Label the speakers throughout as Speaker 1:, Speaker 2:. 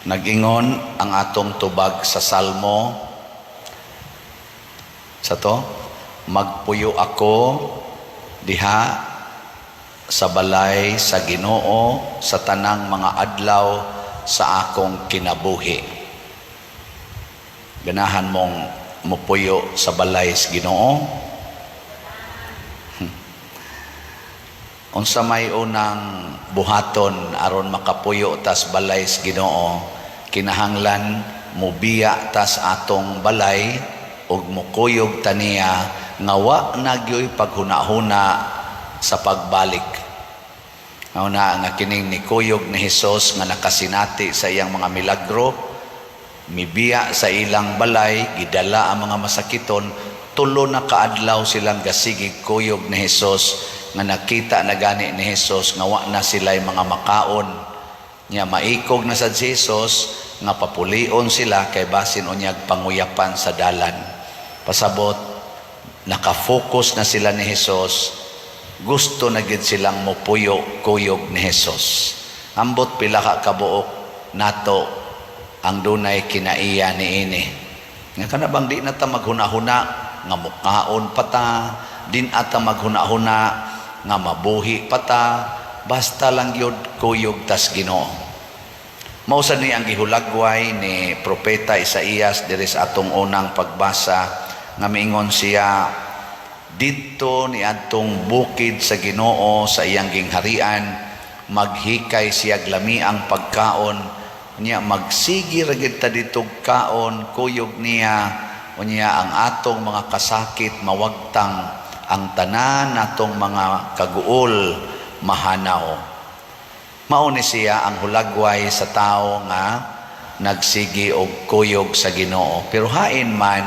Speaker 1: Nag-ingon ang atong tubag sa Salmo sa to, magpuyo ako diha sa balay sa Ginoo sa tanang mga adlaw sa akong kinabuhi. Ganahan mong mupuyo sa balay sa Ginoo. Unsa may unang buhaton aron makapuyo tas balay sa Ginoo, kinahanglan mubiya tas atong balay ug mukuyog taniya nga wa nagyoy paghuna-huna sa pagbalik. Nga kining nikuyog ni Hesus nga nakasinati sa iyang mga milagro, mibiya sa ilang balay, gidala ang mga masakiton, tulo na kaadlaw silang gasigig kuyog ni Hesus nga nakita na gani ni Hesus nga wa na sila'y mga makaon niya, maikog na sa Hesus nga papulion sila kay basin unyag panguyapan sa dalan. Pasabot nakafocus na sila ni Hesus, gusto na gid silang mopuyo kuyog ni Hesus. Ambot pila ka kabuok nato ang dunay kinaiya niini nga kana bang di na ta maghuna-huna nga mukaon pata, din ata maghuna-huna nga mabuhi pata, basta lang yun kuyog tas Ginoo. Mausan ni ang gihulagway ni Propeta Isaías diri sa atong unang pagbasa nga miingon siya, dito ni atong bukid sa Ginoo sa iyang gingharian, maghikay siya glami ang pagkaon niya, magsigi ra gid ta ditog kaon kuyog niya unya ang atong mga kasakit mawagtang, ang tanan natong mga kaguol mahanaw. Mao ni siya ang hulagway sa tao nga nagsigi og kuyog sa Ginoo. Pero hain man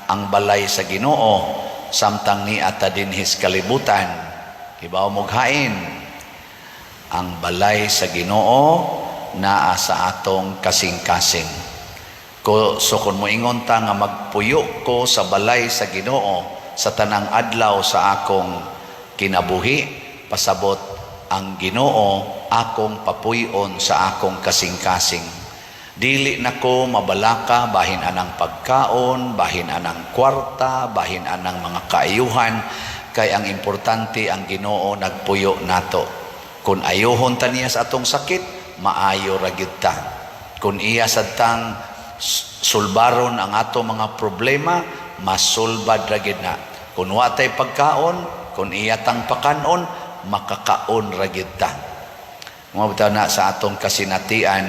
Speaker 1: ang balay sa Ginoo samtang ni ata dinhis kalibutan. Ibaw mo hain ang balay sa Ginoo naa sa atong kasing-kasing. So kung moingon ta nga magpuyo ko sa balay sa Ginoo sa tanang adlaw sa akong kinabuhi, pasabot ang Ginoo akong papuyon sa akong kasing-kasing. Dili nako mabalaka bahin anang pagkaon, bahin anang kwarta, bahin anang mga kaayuhan, kay ang importante ang Ginoo nagpuyo nato. Kung ayuhon ta niya sa atong sakit, maayo ra gyud ta. Kung iya sadtang sulbaron ang ato mga problema, masulbad ra gyud na. Kung watay pagkaon, kung iyatang pakanon, makakaon ra gyud ta. Mabutaw na sa atong kasinatian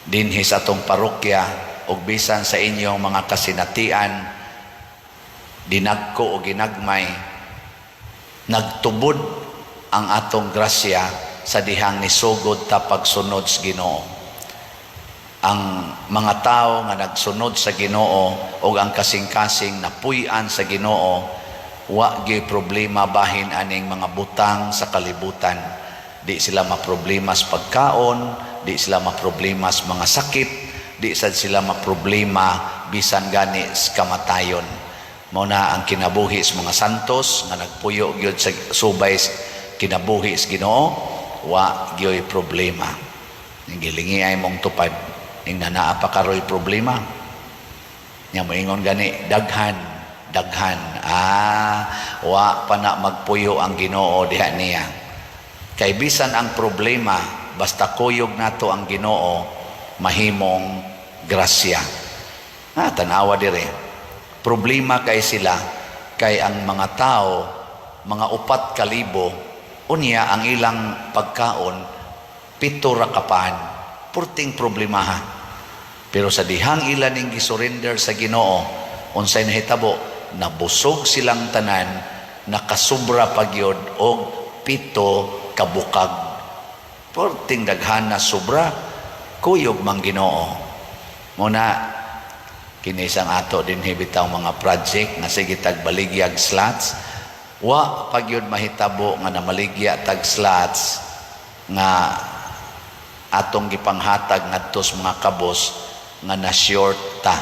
Speaker 1: dinhi sa atong parokya ug bisan sa inyong mga kasinatian dinagko o ginagmay, nagtubod ang atong grasya sa dihang nisugod ta pagsunod sa Ginoo. Ang mga tao nga nagsunod sa Ginoo o ang kasing-kasing napuy-an sa Ginoo, wa gyud problema bahin aning mga butang sa kalibutan. Di sila maproblema sa pagkaon, di sila maproblema sa mga sakit, di sad sila maproblema bisan gani sa kamatayon. Mao na ang kinabuhi sa mga santos nga nagpuyo gyud sa subay kinabuhi sa Ginoo, wa gyud problema. Ning gilingi ay mong tupad ning naa pa karoy problema. Nya moingon gani daghan wa pa na magpuyo ang Ginoo diha niya. Kay bisan ang problema basta kuyog nato ang Ginoo, mahimong grasya. Tanawa dire. Problema kay sila kay ang mga tao, mga 4,000 unya ang ilang pagkaon 7 ra kapaan. Purting problemahan. Pero sa dihang ilan ning gisurrender sa Ginoo, unsay nahitabo, nabusog silang tanan, nakasubra pagyod og 7 kabukag. Purting daghan na sobra, kuyog mang Ginoo. Muna kinisang ato din hibitaw mga project nga sige tagbaligya slots, wa pagyod mahitabo nga namaligya tag slots nga atong gipanghatag ngadto sa mga kabos nga na-short ta.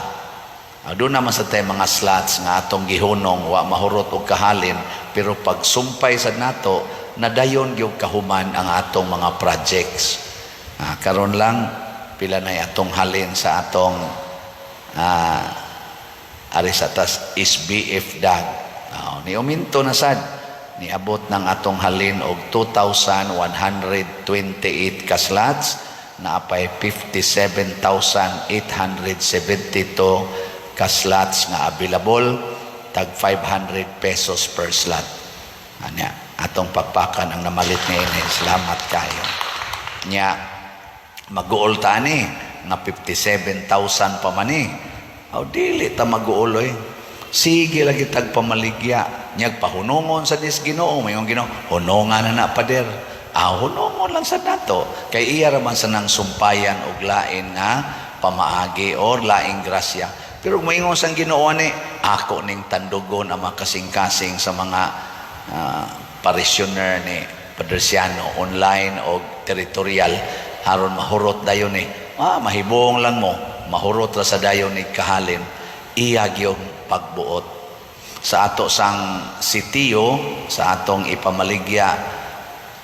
Speaker 1: Doon naman sa tayo mga slots nga atong gihunong wa mahurot og kahalin, pero pag sumpay sa nato nadayon gyud kahuman ang atong mga projects. Karon lang pila na atong halin sa atong aris atas SBF dag. Ni uminto na sad, niabot ng atong halin og 2,128 ka slots, na apay 57,872 ka slots nga available, tag 500 pesos per slot. Anya, atong pagpakan ang namalit ni ini. Salamat kayo. Nya, mag-uol ta ni, nga 57,000 pa man ni. Dili ta mag-uuloy. Sige lagi tag pamaligya. Nyag pahunungon sa dis Ginoo, mayong Ginoo, hunongan na pader. Hunongon lang sa nato. Kay iya raman sa nang sumpayan og lain nga pamaagi or laing grasya. Pero mayingon sang Ginoo ni, ako ning tandugon ang makasing-kasing sa mga parishioner ni Padresiano online o territorial haron mahurot dayon ni. Mahibong lang mo, mahurot ra sa dayon ni kahalin. Iya gyud pagbuot sa ato sang sitiyo, sa atong ipamaligya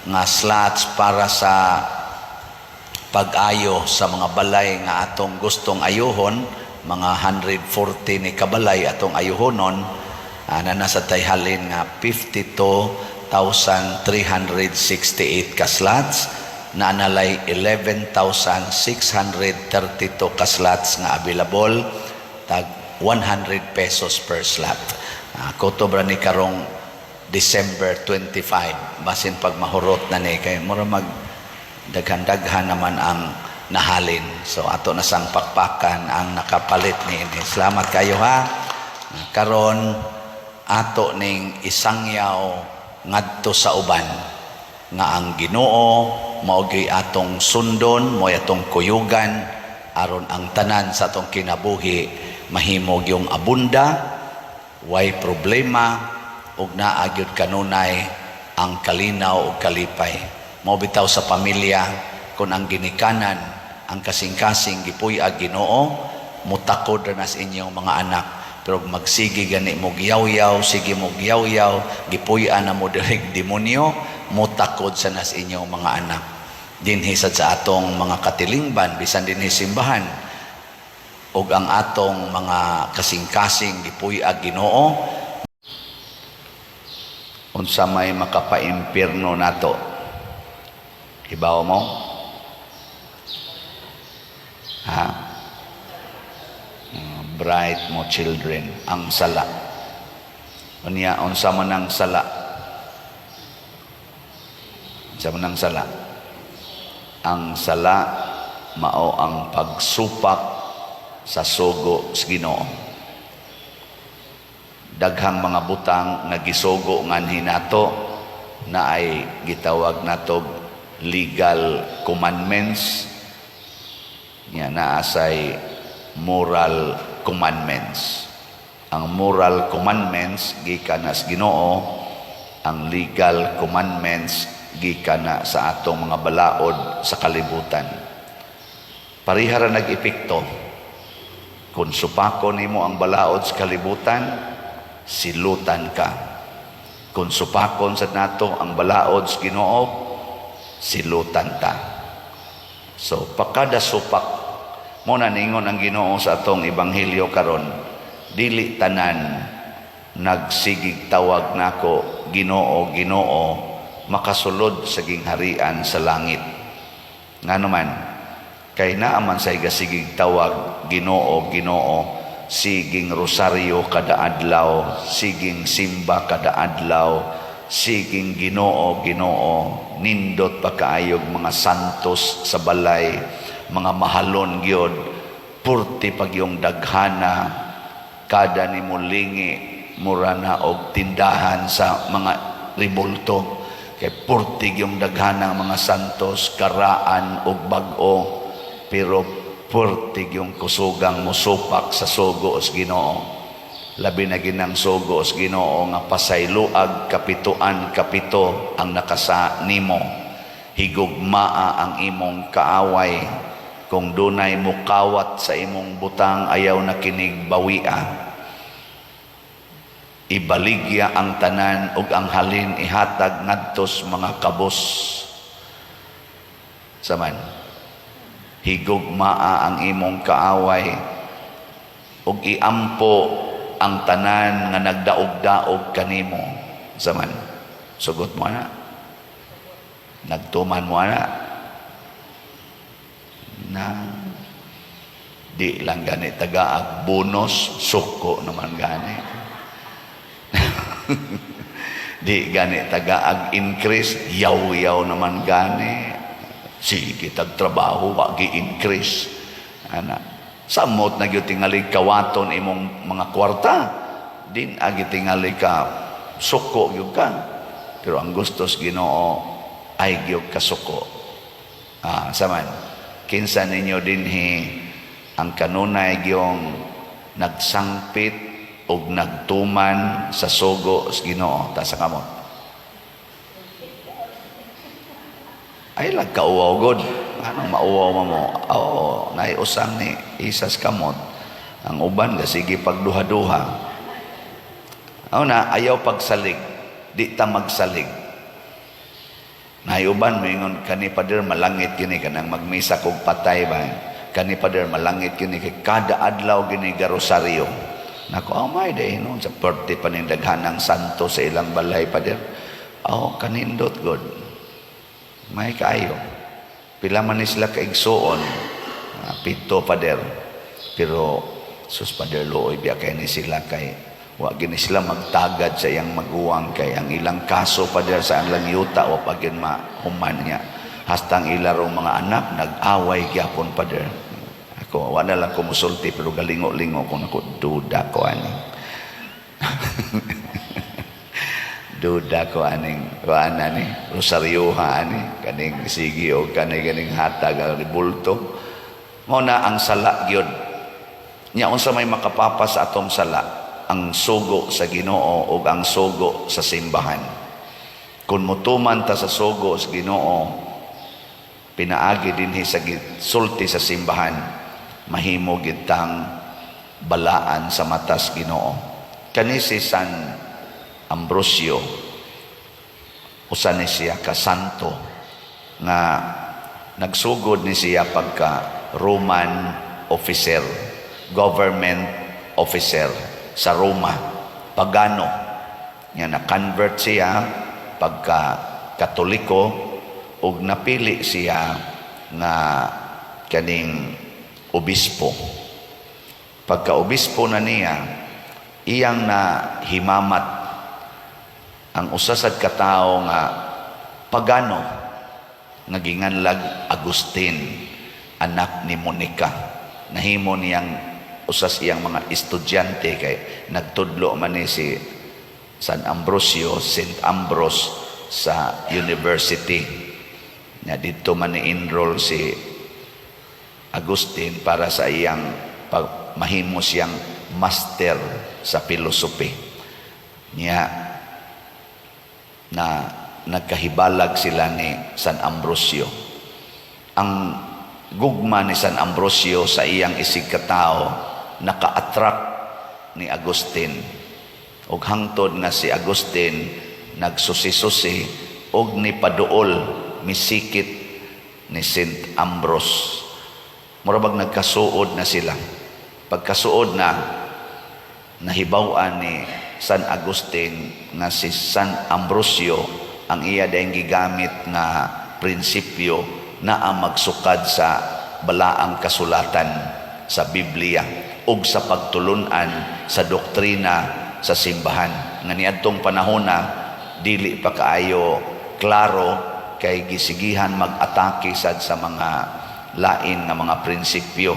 Speaker 1: nga slots para sa pag-ayo sa mga balay nga atong gustong ayuhon, mga 140 ni kabalay atong ayuhonon, na nasa tayhalin nga 52,368 ka slots, na analay 11,632 ka slots nga available, tag 100 pesos per slot. Kutobra ni karong December 25, basin pag mahurot na ni, kay mura mag daghan-daghan naman ang nahalin. So ato na sang pakpakan ang nakapalit ni ini. Salamat kayo ha. Karon ato ning isangyaw ngadto sa uban nga ang Ginoo mao gyud atong sundon, mao atong kuyugan aron ang tanan sa atong kinabuhi mahimog yung abunda, way problema, ug naagyod kanunay ang kalinaw ug kalipay. Mao bitaw sa pamilya kung ang ginikanan, ang kasing-kasing gipuy-ag Ginoo, mutakod ra nas inyong mga anak. Pero magsigi gani mo giyaw-yaw, sige mo giyaw-yaw, gipuy-an na mo direk demonyo, mutakod sa nas inyong mga anak. Dinhi sad sa atong mga katilingban, bisan dinhi simbahan, ug ang atong mga kasing-kasing gipuy-ag Ginoo, unsa may makapaimpierno nato. Hibaw mo? Bright mo children, ang sala. Unya, unsa man ang sala? Unsa man ang sala? Ang sala mao ang pagsupak sa sugo sa Ginoo. Daghang mga butang nga gisugo nganhi nato na ay gitawag nato legal commandments, nya naasay moral commandments. Ang moral commandments gikan sa Ginoo, ang legal commandments gikan na sa atong mga balaod sa kalibutan. Parihara nag-epekto. Kung supakon nimo ang balaod sa kalibutan, silutan ka. Kung supakon sa nato ang balaod sa Ginoo, silutan ta. So pakada supak mo na ningon ang Ginoo sa atong ebanghelyo karon, dili tanan nagsigig tawag nako Ginoo, Ginoo, makasulod sa gingharian sa langit. Ngano man, kay naaman sa igasigig tawag Ginoo, Ginoo, siging rosaryo kada adlaw, siging simba kada adlaw, siging Ginoo, Ginoo, nindot pa kaayog mga santos sa balay, mga mahalon gyud, purti pag yung daghana, kada ni mulingi murana og tindahan sa mga ribulto, kay purti yung daghana mga santos, karaan og bag-o, pero purti yung kusugang musupak sa sugo sa Ginoo. Labi na ginang sugo sa Ginoo nga pasayloag kapituan kapito ang nakasa nimo. Higugmaa ang imong kaaway. Kung dunay mukawat sa imong butang, ayaw na kinig bawia. Ibaligya ang tanan ug ang halin ihatag ngadtos mga kabos. Saman. higugmaa ang imong kaaway, ug iampo ang tanan nga nagdaog-daog kanimo. Zaman, sugot mo na. Nagtuman mo na. Na di lang gani tagaag bonus, suko naman gani. Di gani tagaag increase, yaw-yaw naman gani. Sige, tagtrabaho, wag i-increase. Ana, samot na gyud tingali kawaton imong mga kwarta. Din agi tingali ka suko gyud ka. Pero ang gustos Ginoo ay gyud ka suko. Saman, kinsa ninyo dinhi ang kanunay gyung nagsangpit og nagtuman sa sugo sa Ginoo ta sa kamot. Ay lagkauwaw god. Anong mauwaw mo? Naiusang ni isas kamot. Ang uban ga sige pagduha-duha. Na ayaw pagsalig, di ta magsalig. Naiuban mingon kani pader malangit kini kanang magmisa kog patay ba. Kani pader malangit kini kay kada adlaw gini ga rosaryo. Nako, may day noon sa birthday panindaghanang santo sa ilang balay pader. Kanindot god. May kaayo. Pila man sila kaigsuon. 7 pader. Pero sus pader looy biya kay ni sila kay wa gini sila magtagad sa iyang maguwang kay ang ilang kaso pader sa ang yuta o pagin mahuman niya. Hastang ilarong mga anak nag-away gyapon pader. Ako wala lang ko musulti pero galingo-lingo kung ako duda ko ani. Duda ko aning kuana ni rosaryoha ani kaning sige o kaning hatag ni bulto. Mo na ang sala gyud. Nya unsa may makapapa sa atong sala? Ang sugo sa Ginoo ug ang sugo sa simbahan. Kung mutuman ta sa sugo sa Ginoo, pinaagi dinhi sa sulti sa simbahan, mahimo gid tang balaan sa matas Ginoo. Kani si San Ambrosio, usa ni siya ka santo nga nagsugod ni siya pagka Roman officer, government officer sa Roma, pagano. Nga na-convert siya pagka Katoliko ug napili siya nga kaning obispo. Pagka obispo na niya, iyang na himamat ang usa sad katao nga pagano nga ginganlag Agustin, anak ni Monica. Nahimo niyang usa siyang mga estudyante kay nagtudlo man ni si San Ambrosio, Saint Ambrose sa university. Na dito man ni-enroll si Agustin para sa iyang mahimo siyang master sa philosophy. Niya na nagkahibalag sila ni San Ambrosio. Ang gugma ni San Ambrosio sa iyang isig katao naka-attract ni Agustin. Og hangtod nga si Agustin nagsusi-susi og ni paduol misikit ni Saint Ambrose. Murabag nagkasuod na sila. Pagkasuod na, nahibaw-an ni San Agustin nga si San Ambrosio ang iya dayang gigamit nga prinsipyo na ang magsukad sa balaang kasulatan sa Biblia ug sa pagtulunan sa doktrina sa simbahan. Nga niadtong panahon na dili pa kaayo klaro kay gisigihan mag-atake sad sa mga lain nga mga prinsipyo.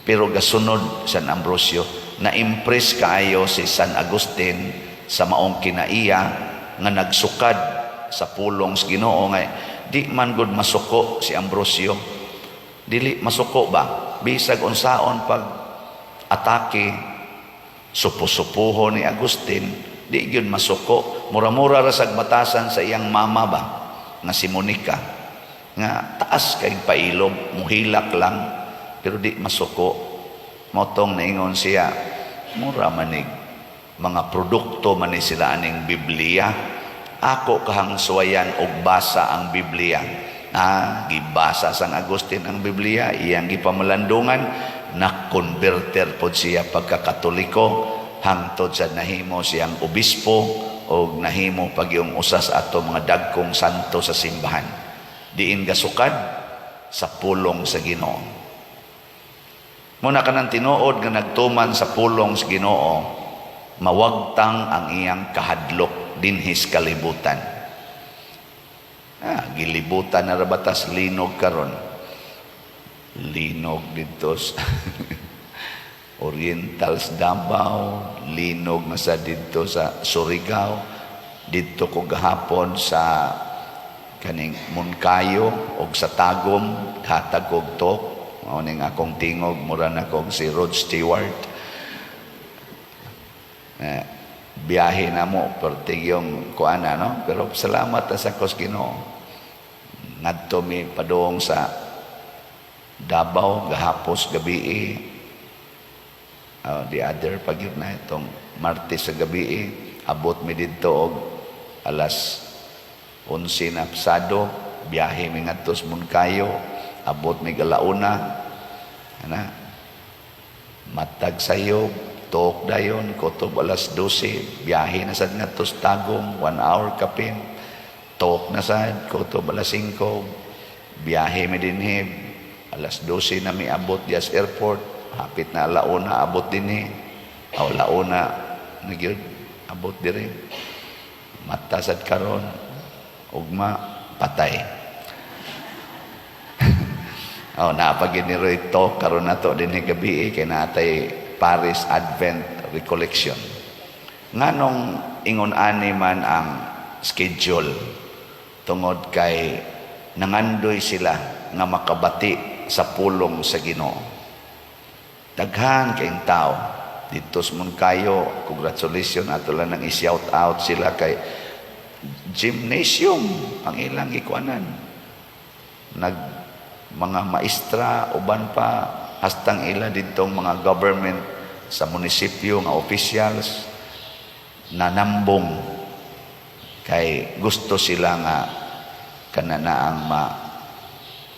Speaker 1: Pero gasunod San Ambrosio, na-impress kaayo si San Agustin sa maong kinaiya nga nagsukad sa pulong sa Ginoo nga di man gud masuko si Ambrosio. Dili masuko ba? Bisag unsaon pag atake supo-supuho ni Agustin, di gyud masuko. Mura-mura ra sag batasan sa iyang mama ba nga si Monica nga taas kay pailog, muhilak lang pero di masuko. Motong naingon siya, mura manig mga produkto man ni sila aning Biblia. Ako kahang suwayan og basa ang Biblia. Gibasa sang Agustin ang Biblia, iyang gipamalandungan, na-converter po siya pagkakatoliko, hangtod sa nahimo siyang obispo, o nahimo pag yung usas ato mga dagkong santo sa simbahan. Diin gasukad sa pulong sa Ginoo. Muna ka ng tinuod nga nagtuman sa pulong sa Ginoo, mawagtang ang iyang kahadlok dinhis kalibutan. Gilibutan na rabatas linog karon. Linog dito sa Orientals Davao, linog na sa dito sa Surigao, dito ko gahapon sa kaning Moncayo o sa Tagum, hatag kog tok, ning akong tingog, mura na kog si Rod Stewart. Biyahe na mo, pertig yung kuana, no? Pero salamat na sa Ginoo. Ngadto mi padung sa Davao, gahapos gabi, the other pagyud na itong Martes sa gabi, abot mi dito og alas 11 na pasado, biyahe mi ngadto sa Moncayo, abot mi galauna, matag sayo, tok dayon, kutob alas 12, biyahe na sad ngadto sa Tagum, 1 hour kapin, tok na sad, kutob alas 5, biyahe mi dinhi, alas 12 na mi abot dias airport, hapit na alauna abot dinhi, launa nagyud abot diri, mata sad karon, ugma patay. Napagin ni Royto karon nato dinhi gabi kay natay Paris Advent Recollection. Nganong ingon ani man ang schedule tungod kay nangandoy sila nga makabati sa pulong sa Ginoo. Daghan kayong tao dito sa Moncayo, congratulations ato lang nang i-shout out sila kay gymnasium ang ilang ikuanan. Mga maestra uban pa hastang ila ditong mga government sa munisipyo nga officials nanambong kay gusto sila nga kananaang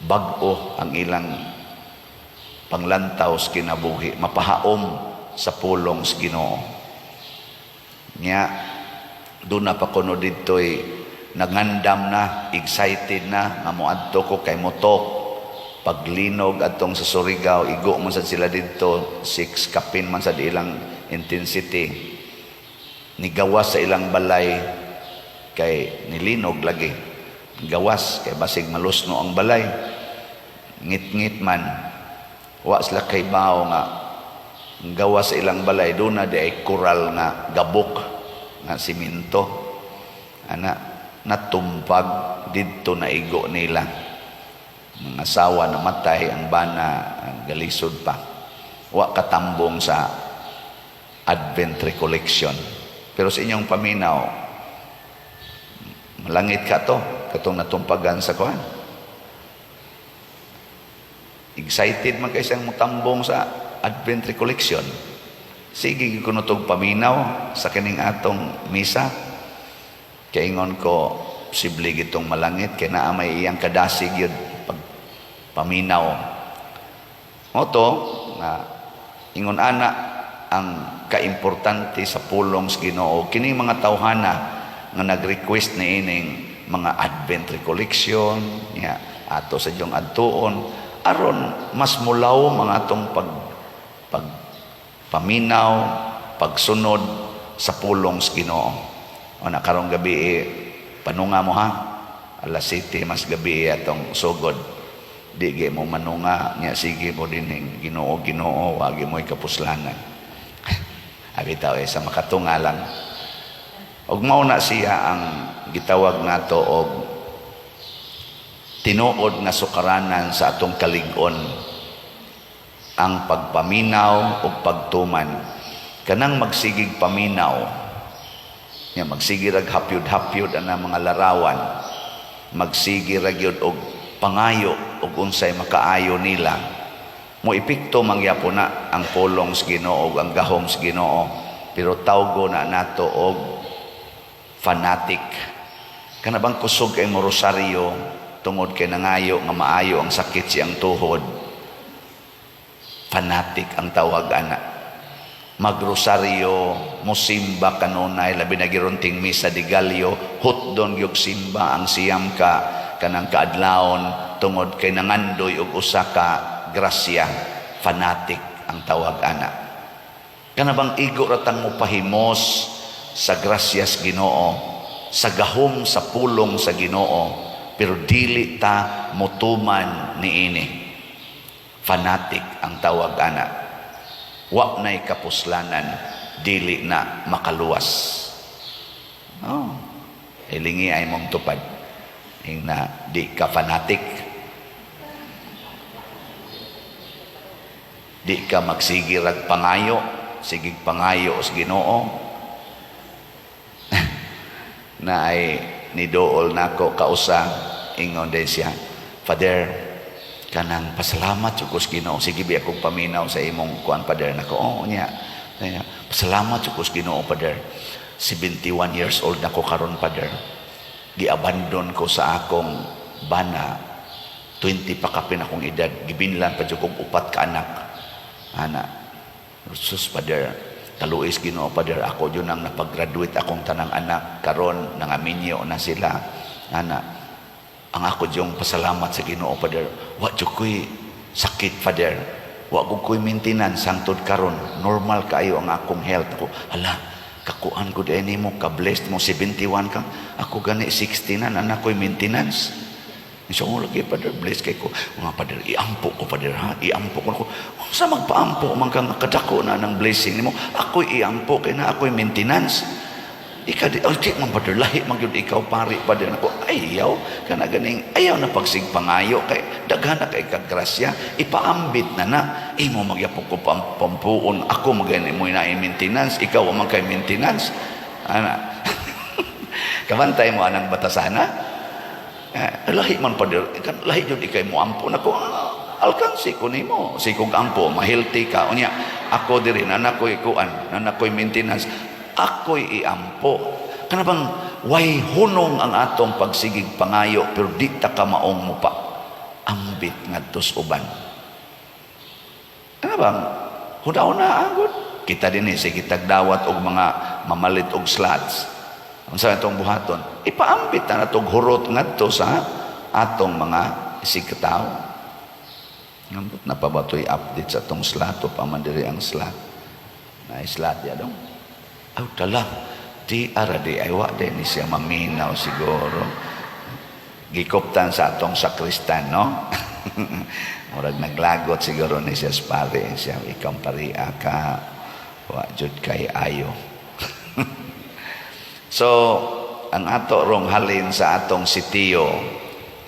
Speaker 1: bag-o ang ilang panglantaw sa kinabuhi, mapahaom sa pulong sa Ginoo. Nya doon na pa kuno dito'y nagandam na, excited na, nga moadto ko kay motok. Paglinog atong sa Surigao, igo man sad sila dito, 6 kapin man sa ilang intensity. Nigawas sa ilang balay, kay nilinog lagi. Gawas, kay basig malusno ang balay. Ngit-ngit man, wa sila kay bao nga, gawas sa ilang balay, doon na di ay kural nga gabok, nga siminto. Natumpag, dito na igo nila. Mga asawa namatay, ang bana galisod pa. Wa katambong sa Advent Recollection. Pero sa inyong paminaw, malangit ka to, katong natumpagan sa kuhan. Excited man kayo siyang mutambong sa Advent Recollection. Sige kuno tog paminaw sa kining atong misa. Kaingon ko, posible gitong malangit, kaya naa may iyang kadasig yun paminaw. Oto, nga ingon ana ang kaimportante sa pulong sa Ginoo. Kining mga tawhana nga nag-request ni ining mga Advent Recollection, ato sa diyong adtuon, aron mas mulaw mga atong paminaw, pagsunod sa pulong sa Ginoo. Karong gabi panunga mo ha, alas 7 mas gabi atong sugod. Di mo manunga niya, sige mo din Ginoo, wagi mo kapuslanan. Abitaw sa makatunga lang. Og mao na siya ang gitawag nato og tinuod nga sukaranan sa atong kalig-on, ang pagpaminaw o pagtuman. Kanang magsigig paminaw, magsigig rag hapyod-hapyod ang mga larawan, magsigig rag yun og pangayo o unsay makaayo nila, mo epekto mangyapo na ang pulong sa Ginoo o ang gahom sa Ginoo, pero tawgo na nato og fanatic. Kanabang kusog kay mo rosaryo, tungod kay nangayo nga maayo ang sakit siyang tuhod. Fanatic ang tawag ana. Magrosaryo, musimba kanunay, labi na girunting misa di galyo, hutdon gyud simba ang siyam ka kanang kaadlawon tungod kay nangandoy og usa ka grasya. Fanatic ang tawag ana. Kana bang igo ratang mo pahimos sa grasyas Ginoo, sa gahom sa pulong sa Ginoo, pero dili ta mutuman niini. Fanatic ang tawag ana. Wa na'y kapuslanan, dili na makaluwas. Oh, ilingi ay mong tupad. Na di ka fanatic. Di ka magsigir ag pangayo, sigig pangayo sa Ginoo. Na ay nidool nako kausa, ingon din siya, Father, kanang pasalamat sa Ginoo. Sige bi akong paminaw sa imong kuan, Father. Nako, oo niya. Pasalamat sa Ginoo, Father. 71 years old nako karon, Father. Giabandon ko sa akong bana. 20 pa kapin akong edad. Gibinlan pa kong 4 ka anak. Ana, sus, Father. Kaluis Ginoo, Father. Ako yun ang napag-graduate akong tanang anak. Karon nangaminyo na sila. Ana, ang ako diyong pasalamat sa Ginoo, Father. Wa dyo ko'y sakit, Father. Wa ko'y maintenance hangtod karon. Normal kayo ang akong health. Ako, hala, kakuan ko din mo, ka-blessed mo, 71 ka. Ako gani, 60 na, anak ko'y maintenance. So, lagi, Father, bless kay ko. Mga Father, iampo ko, Father, ha? Iampo ko. Kung sa magpaampo, man kang kadako na ng blessing mo, ako'y iampo, kaya na ako'y maintenance. Ikaw di, oh, di man, Father, lahi man yun ikaw, pari, Father, ako, ayaw, kana ganing, ayaw na pagsigpangayo, kay daghana kay kagrasya, ipaambit na, imo magyapok ko pampuon, ako magani mo na maintenance, ikaw man kay maintenance, ana, kabantay mo anang batasana, lahi man, Father, lahi yun ikay mo ampon, ako, alkansi ko ni mo, sikog ampo, mahilti ka, unya, ako diri, anak ko'y kuan, anak ko'y maintenance, ako'y iampo. Kana bang way hunong ang atong pagsigig pangayo pero di ta ka maong mo pa ambit ngadtos uban. Kana bang hudaw-na angod kita dinhi sige tagdawat og mga mamalit og slots. Unsa atong buhaton? Ipaambit na natong hurot ngadto sa atong mga isigkatawo. Ngambot na pa ba to'y update sa atong slot o pamandiri ang slot? Na slot ya dong. Aw tala, di ara di ay wa din siya maminaw siguro. Gikoptan sa atong sakristan, no? Murag naglagot siguro ni siya pare, siya ikaw paria ka, wa jud kay ayo. So, ang ato rong halin sa atong sitiyo,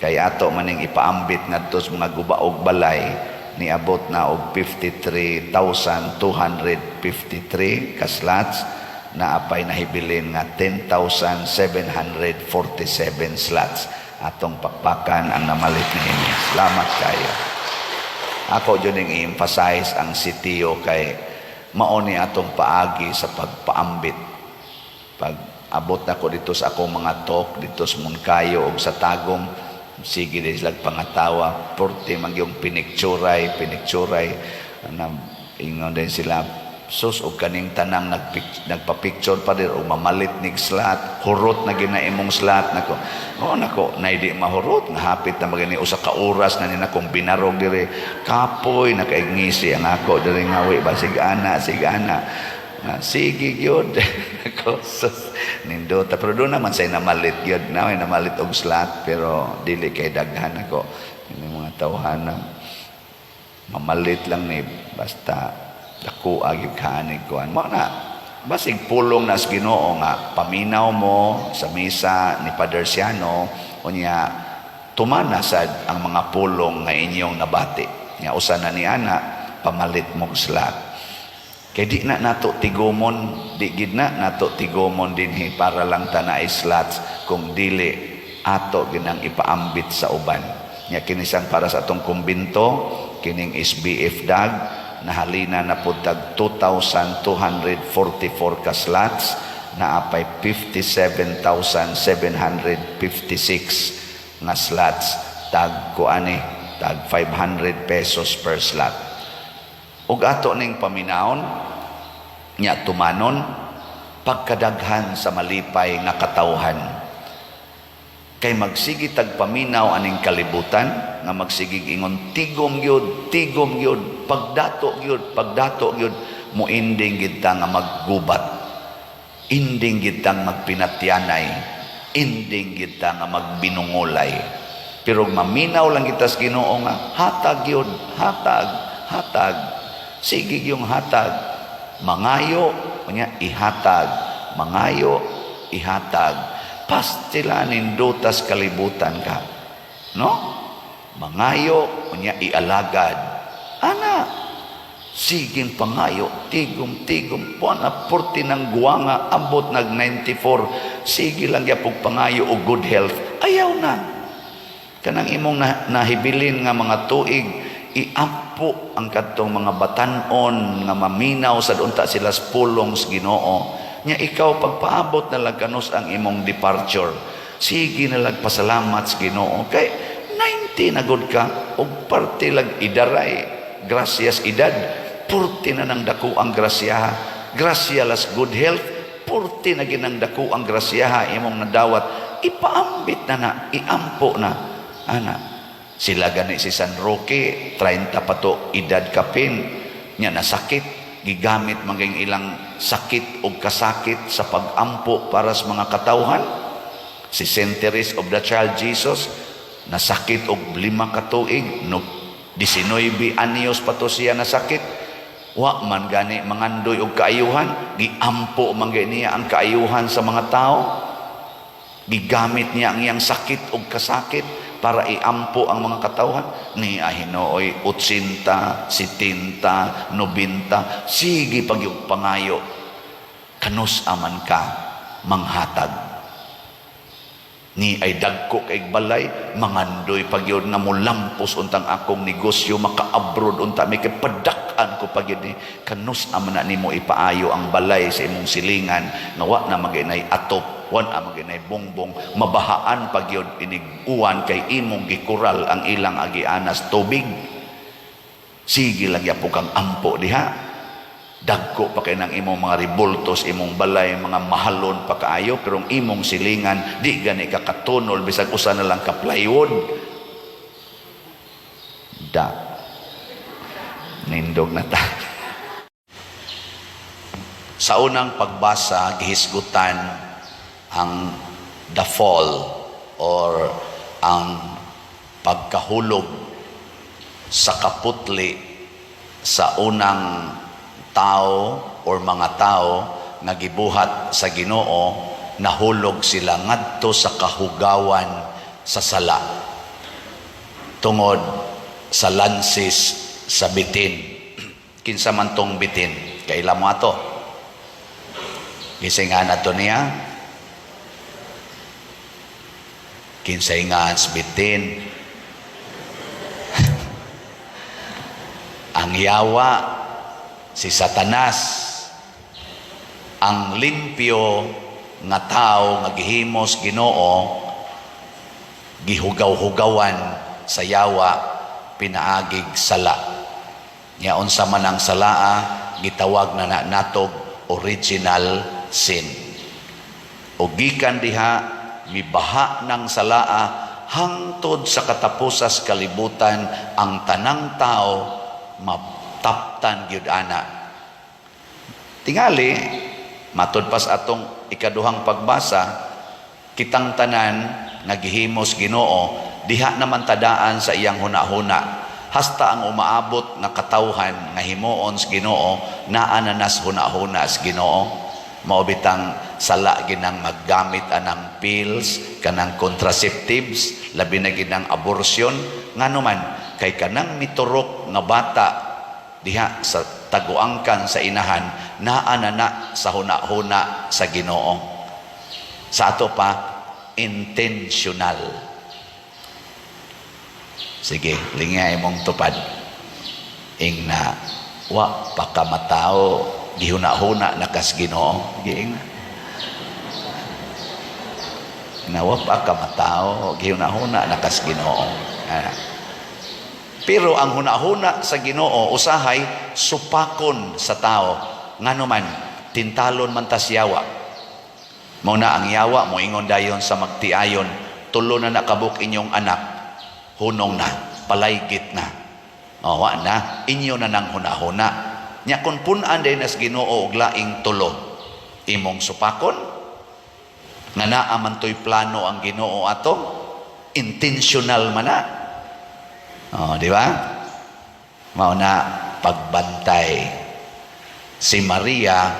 Speaker 1: kay ato maning ipaambit ngadto sa mga gubaog balay, niabot na og 53,253 ka slots. Na apay nahibilin nga 10,747 slots atong pakpakan ang namalit ni ini. Salamat kayo. Ako dyan yung i-emphasize ang sitiyo kay mao ni atong paagi sa pagpaambit. Pag abot na ko dito sa akong mga talk dito sa Moncayo o sa Tagum, sige din sila pangatawa, porte magyong pinikturay, ingon din sila, sus o kaning tanang nagpa-picture pa din o mamalit nig slot, hurot na ginaimong slot nako. O nako, na di mahurot nga hapit na magani usa ka oras na nina kong binarog dire kapoy nakaigngisi ang ako dire ngawi ba sigana. Sige gyud ako sus nindo ta pero do naman say namalit gyud na may namalit og slot pero dili kay daghan ako ini mga tawhana mamalit lang ni basta ako agib kanig kuan mo na basig pulong na sa Ginoo nga paminaw mo sa misa ni Padre Siano unya tumana sad ang mga pulong nga inyong nabati nga usa na ni ana pamalit mo slot kay di na nato tigomon di gid na nato tigomon dinhi para lang ta na slots kung dili ato ginang ipaambit sa uban nya kinisang para sa atong kumbinto kining SBF DAG nahalina na po tag 2,244 ka slots na apay 57,756 nga slots tag kuani, tag 500 pesos per slot. Ug ato ning paminaon nya tumanon pagkadaghan sa malipay nga katawhan. Kay magsigi tag paminaw aning kalibutan nga magsigig ingon tigom gyud pagdato gyud muinding gid ta nga maggubat, inding gid ta magpinatyanay, inding gid ta nga magbinungolay. Pero maminaw lang kita sa Ginoo nga hatag yun, hatag sige yung hatag, mangayo nya ihatag, mangayo ihatag. Pastilanin dutas kalibutan ka, no? Mangayo nya ialagad, ana siging pangayo tigom puan na 40 ng guwanga abot nag 94, sige lang yapog pangayo o good health, ayaw na kanang imong nahibilin nga mga tuig, iampo ang kadtong mga batanon nga maminaw sa unta sila sa pulong sa Ginoo. Nya ikaw pagpaabot na lang kanus ang imong departure, sige na lang pasalamat sa Ginoo kay 90 na gud ka og parte lag idaray gracias edad, purti na nang dako ang grasyaha, grasya las good health, purti na ginang dako ang grasyaha imong nadawat, ipaambit na iampo na ana. Sila gani si San Roque 30 pa to edad kapin nya nasakit, gigamit maging ilang sakit o kasakit sa pagampo para sa mga katawhan. Si Saint Teresa of the Child Jesus nasakit og 5 ka tuig, no 19 anyos pa to siya nasakit, wa man gani mangandoy og kaayuhan, giampo man niya ang kaayuhan sa mga tao, gigamit niya ang iyang sakit og kasakit para iampo ang mga katawhan. Ni ahinooy 80, 70, 90, sige pagyug pangayo kanus aman ka manghatag. Ni ay dagko kay balay mangandoy pagyud nga mulampos untang akong negosyo maka-abroad unta may kapadak-an ko pagyud ni kanus aman na nimo ipaayo ang balay sa imong silingan nga wa na maginay atop, wan ang maginay bongbong, mabahaan pagyud inig-uwan kay imong gikural ang ilang agianas tubig. Sige lang yapo kang ampo diha, dagko pa kay nang imong mga ribultos, imong balay, mga mahalon pa kaayo, pero ang imong silingan di gani ka katunol, bisag usa na lang ka plywood. Da nindog na ta. Sa unang pagbasa gihisgutan ang the fall or ang pagkahulog sa kaputli sa unang tao or mga tao nga gibuhat sa Ginoo, nahulog sila ngadto sa kahugawan sa sala tungod sa lansis sa bitin. Kinsa man tong bitin, kaila mo ato gisingan ato niya, kinsay nga sa bitin ang yawa, si Satanas, ang limpyo nga tao nga gihimos Ginoo, gihugaw-hugawan sa yawa, pinaagig sala. Nya unsa man ang salaa, gitawag na natog original sin. O gikan diha, mibaha ng salaa hangtod sa katapusas kalibutan, ang tanang tao mataptan gyud ana. Tingali matud pas atong ikaduhang pagbasa, kitang tanan nga gihimos Ginoo diha naman tadaan sa iyang hunahuna, hasta ang umaabot nga katawhan nga himuon sa Ginoo naa na nas hunahuna sa Ginoo. Mao bitang sala ginang maggamit anang pills, kanang contraceptives, labi na ginang abortion, ngano man kay kanang miturok nga bata diha sa taguangkan sa inahan, naanana sa hunahuna sa Ginoo. Sa ato pa, intentional. Sige, lingay mong tupad. Ing na, wa pa ka matao, gihuna-huna na kas Ginoo. Giing na, wa pa ka matao, gihuna-huna na kas Ginoo. Ah. Pero ang hunahuna sa Ginoo usahay supakon sa tao. Nganuman tintalon man tas yawa. Mao na ang yawa mo ingon dayon sa magtiayon, tulo na nakabuk inyong anak, hunong na, palaygit na. O wa na, inyo na nang hunahuna. Nya kun pun-an day nas Ginoo og laing tulo, imong supakon nga naa man toy plano ang Ginoo ato, intentional man na. Di ba? Mao na pagbantay. Si Maria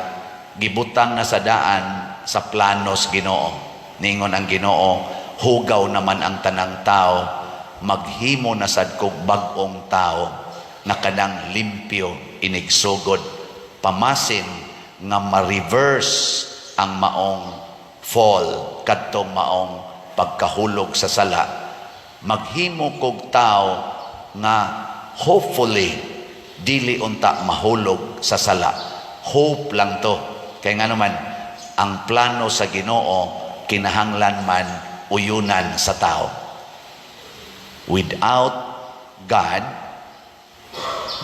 Speaker 1: gibutang na sa daan sa planos Ginoo. Ningon ang Ginoo, hugaw naman ang tanang tao, maghimo na sad kog bag-ong tao na kanang limpyo inigsugod, pamasin nga ma-reverse ang maong fall kadtong maong pagkahulog sa sala. Maghimo kog tao nga hopefully dili unta mahulog sa sala. Hope lang to. Kaya nga naman ang plano sa Ginoo kinahanglan man uyunan sa tao. Without God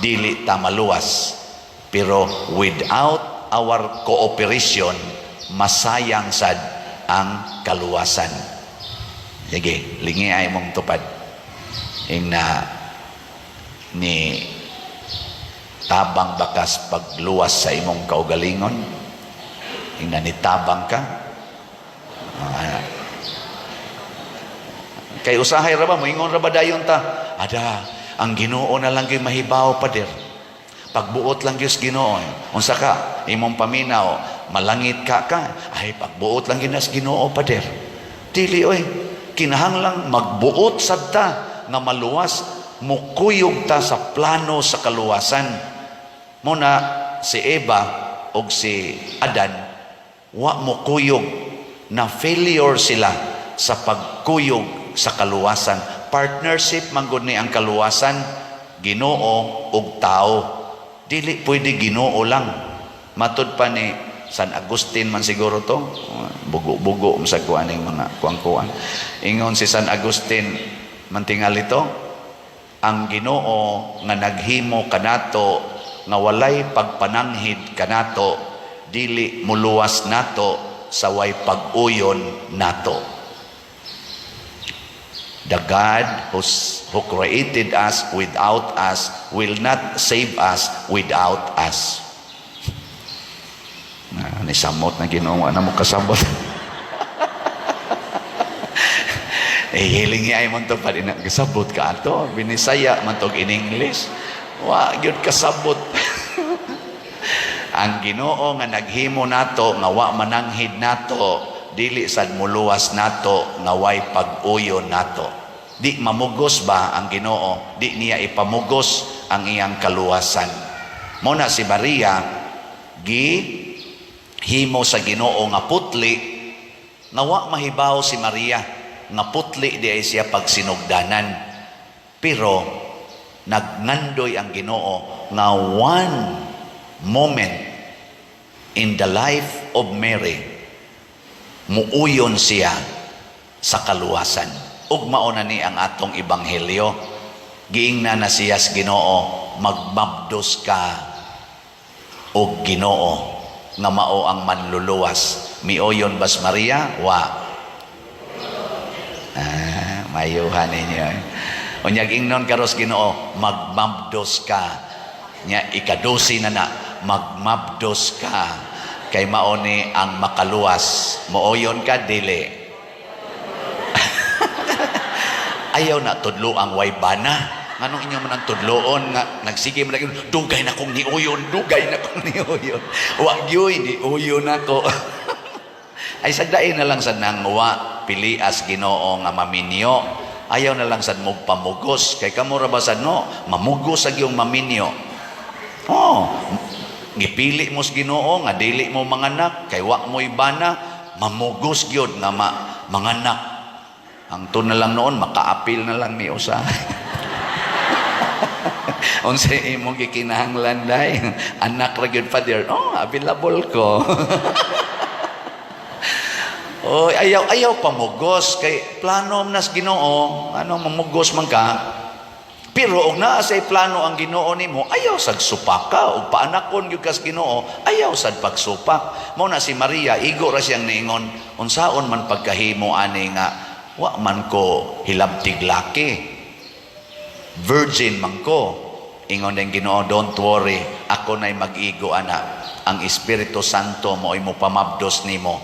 Speaker 1: dili ta maluwas, pero without our cooperation masayang sad ang kaluwasan. Sige, lingi ay mong tupad. Ing na ni tabang bakas pagluwas sa imong kaugalingon. Ing na ni tabang ka. Kay usahay ra ba mo ingon ra ba dayon ta? Ada, ang Ginoo na lang gyud mahibaw pader. Pagbuot lang gyud Ginoo. Unsa ka imong paminaw, malangit ka ay pagbuot lang gyud Ginoo pader. Dili oy. Kinahanglang magbuot sadta nga maluwas, mukuyog ta sa plano sa kaluwasan. Muna si Eva o si Adan, wa mukuyog, na failure sila sa pagkuyog sa kaluwasan. Partnership manggod ni ang kaluwasan, Ginoo ug tao. Dili pwede Ginoo lang. Matud pa ni San Agustin man siguro to, bugo-bugo sa kuaning mga kuang-kuan. Ingon si San Agustin mantingal ito, ang Ginoo nga naghimo kanato nga walay pagpananghid kanato, dili muluwas nato sa way pag-uyon nato. The God who created us without us will not save us without us. Nisamot na Ginoo na mo kasabot. Hiling ay mo to pa rin kasabot ka ato. Binisaya man to in English. Wa gyud kasabot. Ang Ginoo nga naghimo nato nga wa mananghid nato, dili sad muluwas nato nga way pag-uyon nato. Di mamugos ba ang Ginoo? Di niya ipamugos ang iyang kaluwasan. Muna si Maria himo sa Ginoo nga putli, nga wa mahibaw si Maria nga putli di ay siya pagsinugdanan, pero nagngandoy ang Ginoo nga one moment in the life of Mary muuyon siya sa kaluwasan. Ug mao na ni ang atong ebanghelyo, giingna na siya sa Ginoo, magmabdos ka og Ginoo nga mao ang manluluwas. Mioyon bas Maria? Wa. Mayuhan ninyo. Unyag ingnon karos Ginoo, magmabdos ka. Nya ikadusi na magmabdos ka. Kay mao ni ang makaluwas. Mooyon ka dili. Ayaw na tudlo ang way bana. Anong inyo man ang tudloon nga nagsige man lagi, dugay na kong niuyon, dugay na kong niuyon. Wa gyoy niuyon ako. Ay sagdain na lang sad nang wa pilias Ginoo nga maminyo. Ayaw na lang sad mo pamugos kay kamo ra ba sad no, mamugos sa gyung maminyo. Gipili mo sa Ginoo nga dili mo manganak kay wa mo ibana, mamugos gyud nga manganak. Ang to na lang noon makaapil na lang ni usa. Unsay imong gikinahanglan day? Anak ra gyud father. Available ko. O ayaw pamugos kay plano nas Ginoo, ano mamugos man ka. Pero og naa say plano ang Ginoo nimo, ayaw sad supaka og paanakon gyud kas Ginoo, ayaw sad pagsupak. Mao na si Maria, igo ra siyang niingon, unsaon man pagkahimo ani nga wa man ko hilabtig laki. Virgin man ko. Ingon ng Ginoo, don't worry, ako na'y mag-igo ana. Ang Espiritu Santo mo ay mo pamabdos nimo.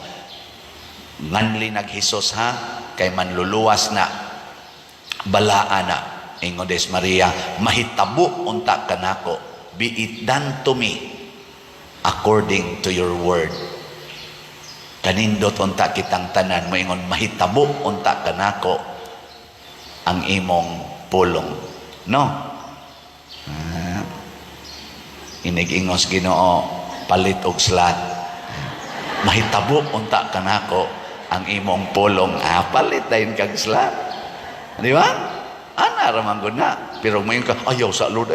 Speaker 1: Nganli naghisos ha, kay manluluwas na, balaan na. Ingon des Maria, mahitabo unta kanako, be it done to me according to your word. Kanindot unta kitang tanan, moingon mahitabo unta kanako ang imong pulong. No? Inig-ingos Ginoo, palit og slat. Mahitabo unta kanako ang imong pulong. Palit dayon kag slat. Di ba? Ana raman gud na. Pero mayon ka, ayaw sa Lord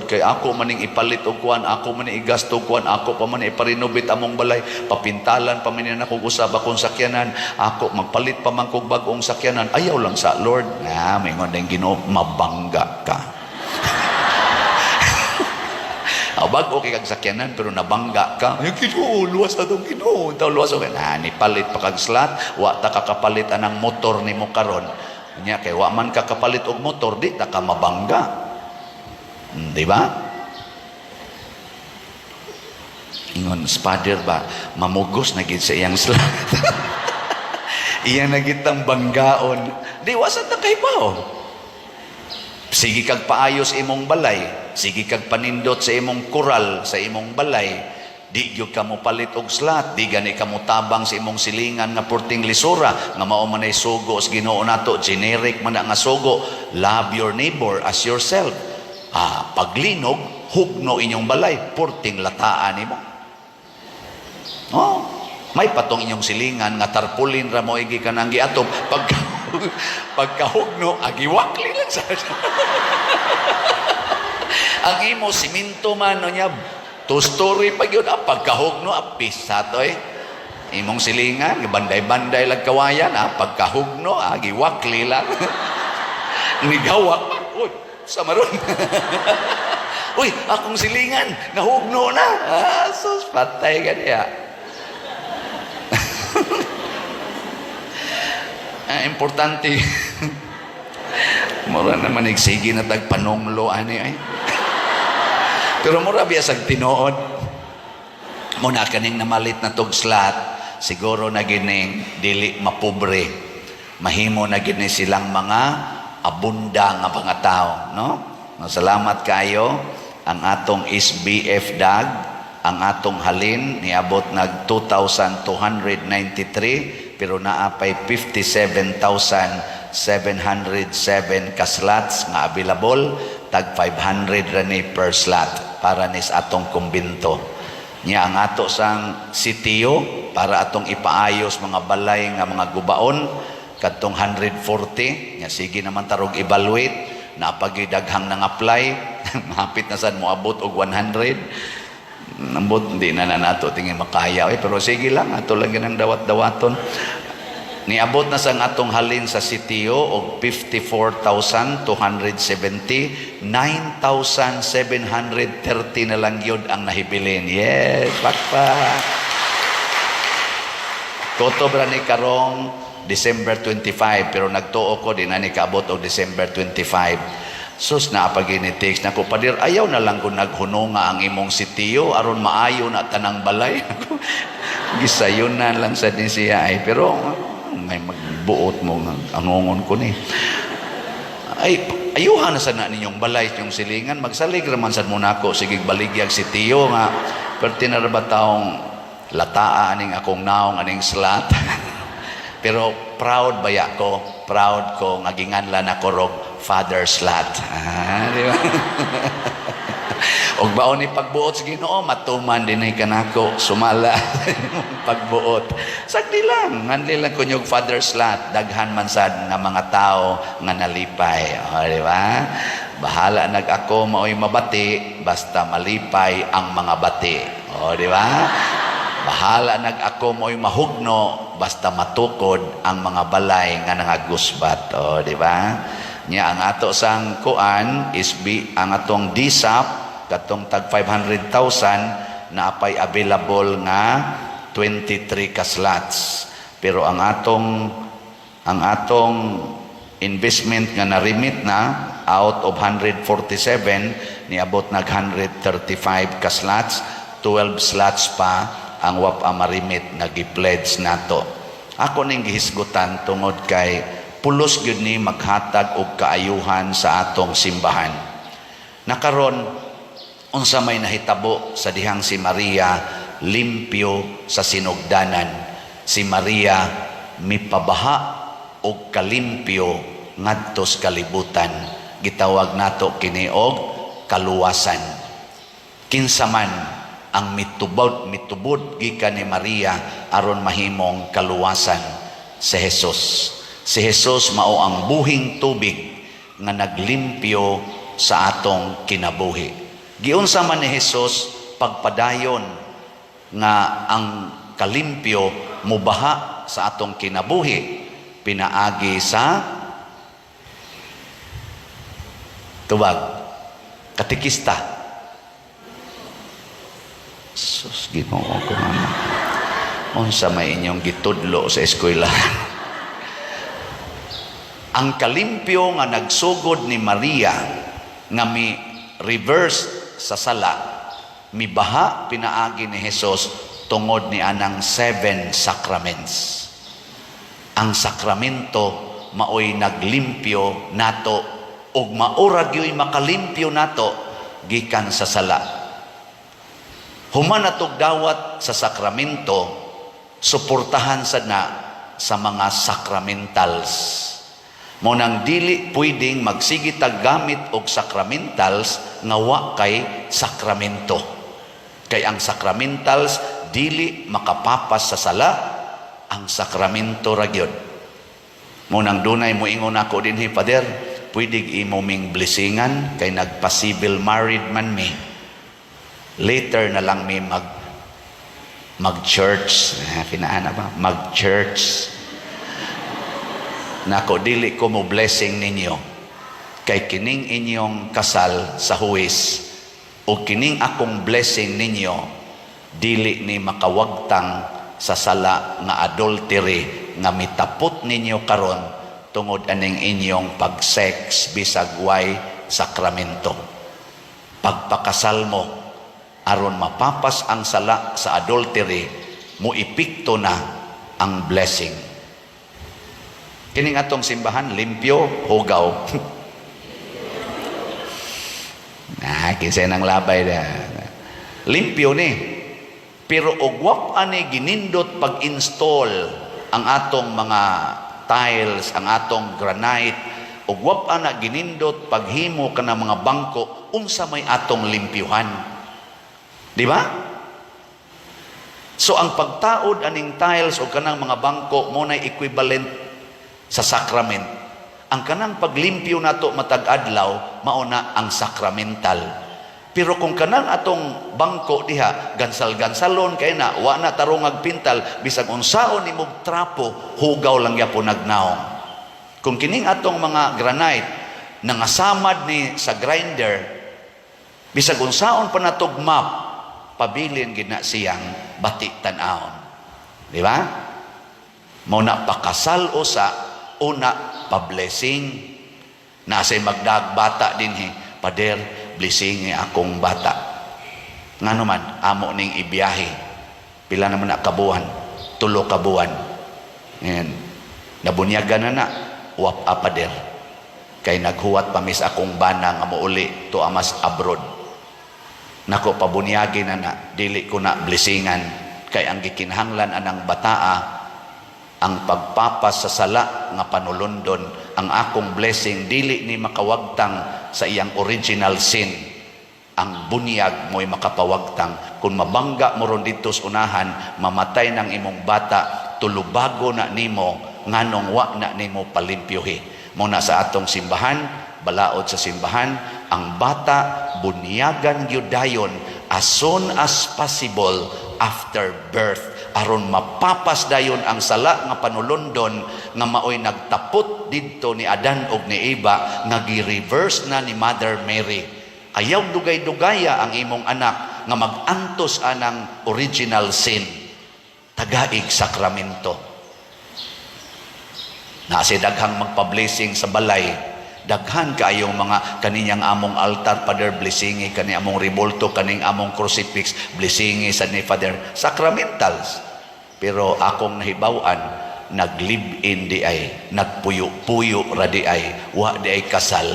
Speaker 1: kay ako maning ipalit og kuan, ako maning igasto kuan, ako pa man iparenovate among balay, papintalan pa man akong usab akong sakyanan, ako magpalit pa man kog bag-ong sakyanan. Ayaw lang sa Lord. Mayon ding Ginoo, mabangga ka. Bago kay kag sakyanan pero nabangga ka. Yung Ginoo, luwas na itong Ginoo. Ito luwas ako. Nipalit pa kag slat. Wa ta kakapalit anang motor ni mo karon. Nya kay wa man ka kapalit og motor, di ta ka mabangga. Di ba? Ingon, Father ba, mamugos na gid sa iyang slat. Iyang nagitang banggaon. Di, wasa ta kay bao. Sige kag paayos imong balay, sige kag panindot sa imong kural, sa imong balay, di gyud ka mo palit og slat, di gani ka mo tabang sa imong silingan nga purting lisura, nga mao man ay sugo sa Ginoo nato, generic man nga sugo, love your neighbor as yourself. Paglinog, hugno inyong balay, purting lataan nimo. May patong inyong silingan nga tarpulin ra mo igi kanang giatop pagkahugno agiwakli lang sa ang imo siminto man no nya 2-story pa gyud pagkahugno apis satoy imong silingan banday-banday lag kawayan pagkahugno agiwakli lang nigawak uy sa maron uy akong silingan nahugno na sus patay ka niya. Importante mura naman igsige na tagpanonglo ani ay pero mura biyasag tinuod muna kaning namalit na tog slat siguro na gining dili mapobre mahimo na gini silang mga abunda nga mga tao no. Salamat kayo ang atong SBF DAG ang atong halin niabot nag 2,293 pero naapay 57,707 ka slots nga available tag 500 rani per slot para nis atong kumbinto niya ang ato sang sitiyo para atong ipaayos mga balay nga mga gubaon kadtong 140 niya sige naman tarog evaluate napagidaghang nang apply hapit na sad mo abot og 100 nambot hindi na nato tingin makaya pero sige lang ato lang ganang dawat-dawaton niabot na sa atong halin sa sitiyo og 54,270 9,730 na lang yun ang nahibilin. Yes, pakpak Kotobra ni karong December 25 pero nagtuo ko din na ni kaabot og December 25 sus na pagini-text na ko padir ayaw na lang kung naghununga ang imong sitiyo aron maayo na tanang balay gisayon na lang sa din siya ay pero may magbuot mo angongon ko ni ay ayuhan na sana ninyong balay yung silingan magsalig raman sad mo nako sige baligyag sitiyo nga perti na ba taong lataa aning akong naong aning slat pero proud baya ko proud ko nga ginganlan ako rog Father Slat. Di ba? Og baon ni pagbuot sa Ginoo, matuman din ay kanako, sumala pagbuot. Sagdi lang, nganli lang ko yung Father Slat, daghan man sad nga mga tao nga nalipay. Di ba? Bahala nag ako mao'y mabati, basta malipay ang mga bati. Di ba? Bahala nag-ako mo'y mahugno basta matukod ang mga balay nga nangagusbat. O, di ba? Nya ang ato sang kuan is ang atong DSAP katong tag 500,000 na apay available nga 23 ka slots. Pero ang atong investment nga na-remit na out of 147 niabot nag 135 ka slots, 12 slots pa ang wap amarimit nga gi-pledge nato. Ako ning gihisgutan tungod kay pulos gyud ni maghatag og kaayuhan sa atong simbahan. Nakaron unsa may nahitabo sa dihang si Maria limpyo sa sinugdanan. Si Maria mipabaha og kalimpyo ngadto sa kalibutan. Gitawag nato kini og kaluwasan. Kinsa man ang mitubod gikan ni Maria aron mahimong kaluwasan si Jesus. Si Jesus mao ang buhing tubig nga naglimpyo sa atong kinabuhi. Giunsa man ni Jesus pagpadayon nga ang kalimpyo mubaha sa atong kinabuhi pinaagi sa tubag katikista. Sus, Ginoo ko mama. Unsa may inyong gitudlo sa eskwelahan? Ang kalimpyo nga nagsugod ni Maria nga mi reverse sa sala, mibaha pinaagi ni Jesus tungod ni anang 7 sacraments. Ang sakramento maoy naglimpyo nato ug maura gyoy makalimpyo nato gikan sa sala. Human natog dawat sa sakramento, suportahan sad na sa mga sacramentals. Munang dili pwedeng magsige tag gamit og sacramentals nga wa kay sakramento. Kay ang sacramentals dili makapapas sa sala, ang sakramento ra gyud. Munang dunay moingon ako dinhi, Pader, pwede imo ming blessingan kay nagpa-civil married man mi. Later na lang may mag-church. Kinaana ba? Mag-church. Nako, dili ko mo blessing ninyo. Kay kining inyong kasal sa huwis o kining akong blessing ninyo, dili ni makawagtang sa sala nga adultery nga mitapot ninyo karon tungod aning inyong pag-sex bisag way sakramento. Pagpakasal mo aron mapapas ang sala sa adultery, mo ipikto na ang blessing. Kining atong simbahan, limpyo, hugaw. Kinsay nang labay na. Limpyo ni. Pero ugwap ani ginindot pag-install ang atong mga tiles, ang atong granite, ugwap ana ginindot paghimo ka ng mga bangko, unsa may atong limpyuhan. Di ba? So ang pagtaod aning tiles o kanang mga bangko mo na equivalent sa sakrament. Ang kanang paglimpyo nato matag adlaw mao na ang sakramental. Pero kung kanang atong bangko diha gansal-gansalon kay na wa na tarong pintal bisag unsaon nimog trapo hugaw lang gyapon nagnaong. Kung kining atong mga granite nangasamad ni sa grinder bisag unsaon pa natog map pabilin gina siyang bati tan-aon. Di ba? Muna pakasal usa, una pa-blessing. Nasa'y magdagbata din Pader, blessing akong bata. Nga naman, amo ning ibiyahe. Pila naman na kabuhan? 3 kabuhan. Ngayon, nabunyagan na wap Pader. Kay naghuwat pamis akong bana nga muuli to amas abroad. Nako pabunyagi na dili ko na blessingan kay ang gikinahanglan anang bataa ang pagpapas sa sala nga panulundon. Ang akong blessing dili ni makawagtang sa iyang original sin. Ang bunyag mo'y makapawagtang. Kung mabangga mo ron dito sa unahan, mamatay ng imong bata, tulubago na nimo nganong wa na nimo palimpyuhi. Muna sa atong simbahan, balaod sa simbahan, ang bata bunyagan gyudayon as soon as possible after birth aron mapapas dayon ang sala nga panulundon nga maoy nagtapot didto ni Adan ug ni Eva nga gi-reverse na ni Mother Mary. Ayaw dugay-dugaya ang imong anak nga mag-antos anang original sin. Tagaig sakramento. Na si daghang magpa-blessing sa balay, daghan kaayong mga kaninyang among altar, Father, blessingi kani among rebolto, kaning among crucifix, blessingi sa ni Father, sacramentals. Pero akong nahibawan, nag-live-in di ay, nagpuyo-puyo ra di ay, wa di ay kasal.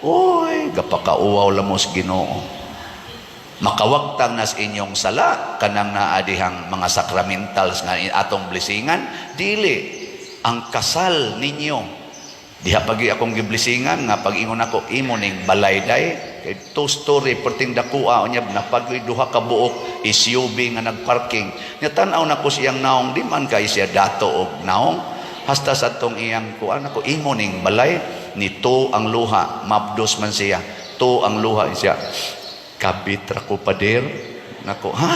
Speaker 1: Uy, gapakauwaw lamos Ginoo. Makawagtang nas inyong sala, kanang naadihang mga sacramentals nga atong blessingan, dili, ang kasal ninyo, diha pagi akong giblisingan nga pag-ingon ako imo ning balay day kay two story perting dakua unya na pag duha ka buok SUV nga nagparking nya tan-aw nako siyang naong di man kay siya dato og naong hasta sa tong iyang kuan ako imo ning balay ni to ang luha mabdos man siya to ang luha siya kabit ra ko pader nako ha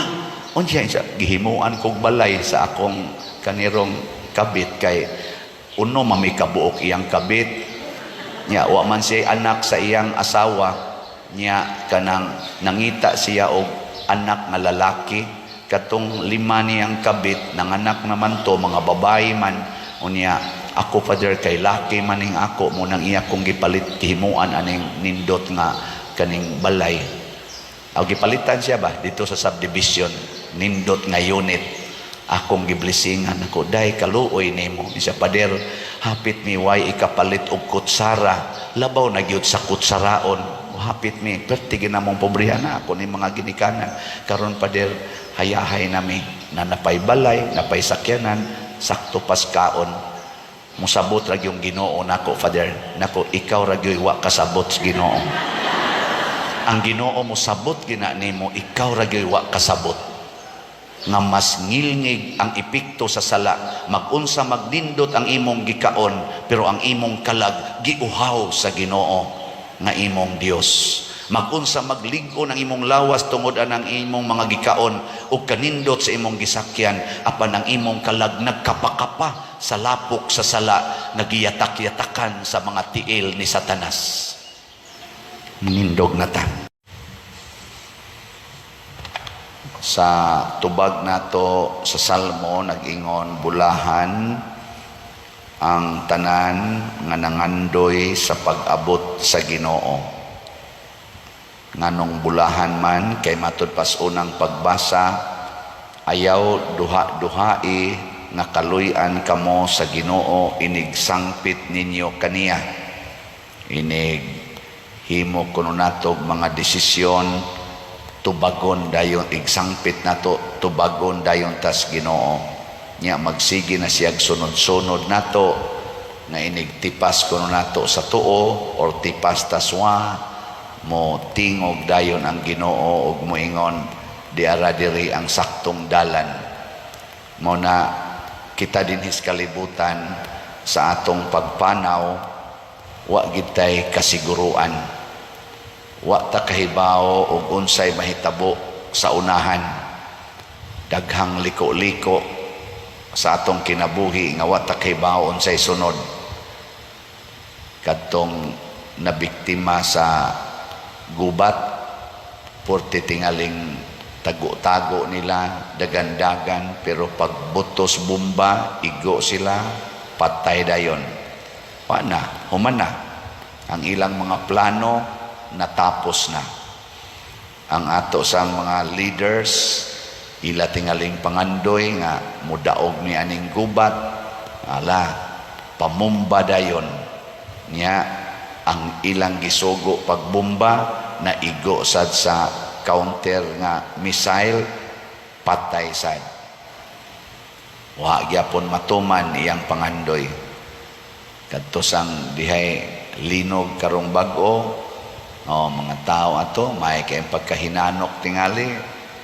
Speaker 1: unya siya gihimuan kog balay sa akong kanirong kabit kay uno mamikabuok iyang kabit nya wa man siya anak sa iyang asawa nya kanang nangita siya og anak nga lalaki katong lima niyang kabit nanganak naman to mga babae man unya ako Father kay laki maning ako mo nang iya kong gipalit himuan aning nindot nga kaning balay aw gipalitan siya ba dito sa subdivision nindot nga unit akong giblisingan ako day kaluoy nimo ni sa Pader hapit mi way ikapalit og kutsara labaw na gyud sa kutsaraon hapit mi perti ginamong pobrihan na ako ni mga ginikanan karon Pader hayahay nami na napay balay napay sakyanan sakto pas kaon musabot ra yung Ginoo nako Father nako ikaw ra gyud wa kasabot sa Ginoo ang Ginoo mo sabot gina nimo ikaw ra gyud wa kasabot nga mas ngilngig ang epekto sa sala magunsa magdindot ang imong gikaon pero ang imong kalag giuhaw sa Ginoo nga imong Dios magunsa maglig-on ang imong lawas tungod anang imong mga gikaon ug kanindot sa imong gisakyan apan ang imong kalag nagkapakapa sa lapok sa sala nagiyatak-yatakan sa mga tiil ni Satanas nindog na ta sa tubag nato sa Salmo nag-ingon bulahan ang tanan nga nangandoy sa pag-abot sa Ginoo nganong bulahan man kay matud pas unang pagbasa ayaw duha-duhai nga kaluy-an kamo sa Ginoo inig sangpit ninyo kaniya inig himo kuno nato mga desisyon tubagon dayon igsangpit nato tubagon dayon tas Ginoo nya magsige na siyag sunod-sunod nato nga inigtipas kuno nato sa tuo or tipas taswa mo tingog dayon ang Ginoo ug moingon diara diri ang saktong dalan mo na kita dinhis kalibutan sa atong pagpanaw wa gid tay kasiguruan wa ta kahibaw og unsay mahitabo sa unahan daghang liko-liko sa atong kinabuhi nga wa ta kahibaw unsay sunod kadtong nabiktima sa gubat porte tingaling tago-tago nila dagan-dagan pero pagbutos bomba igo sila patay dayon wa na human na ang ilang mga plano natapos na ang ato sang mga leaders ila tingaling pangandoy nga mudaog ni aning gubat ala pamumba dayon niya ang ilang gisugo pagbomba na igo sad sa counter nga missile patay sad wa gyapon matuman iyang pangandoy kadto sang dihay linog karong bag-o mga tao ato may kay pagkahinanok tingali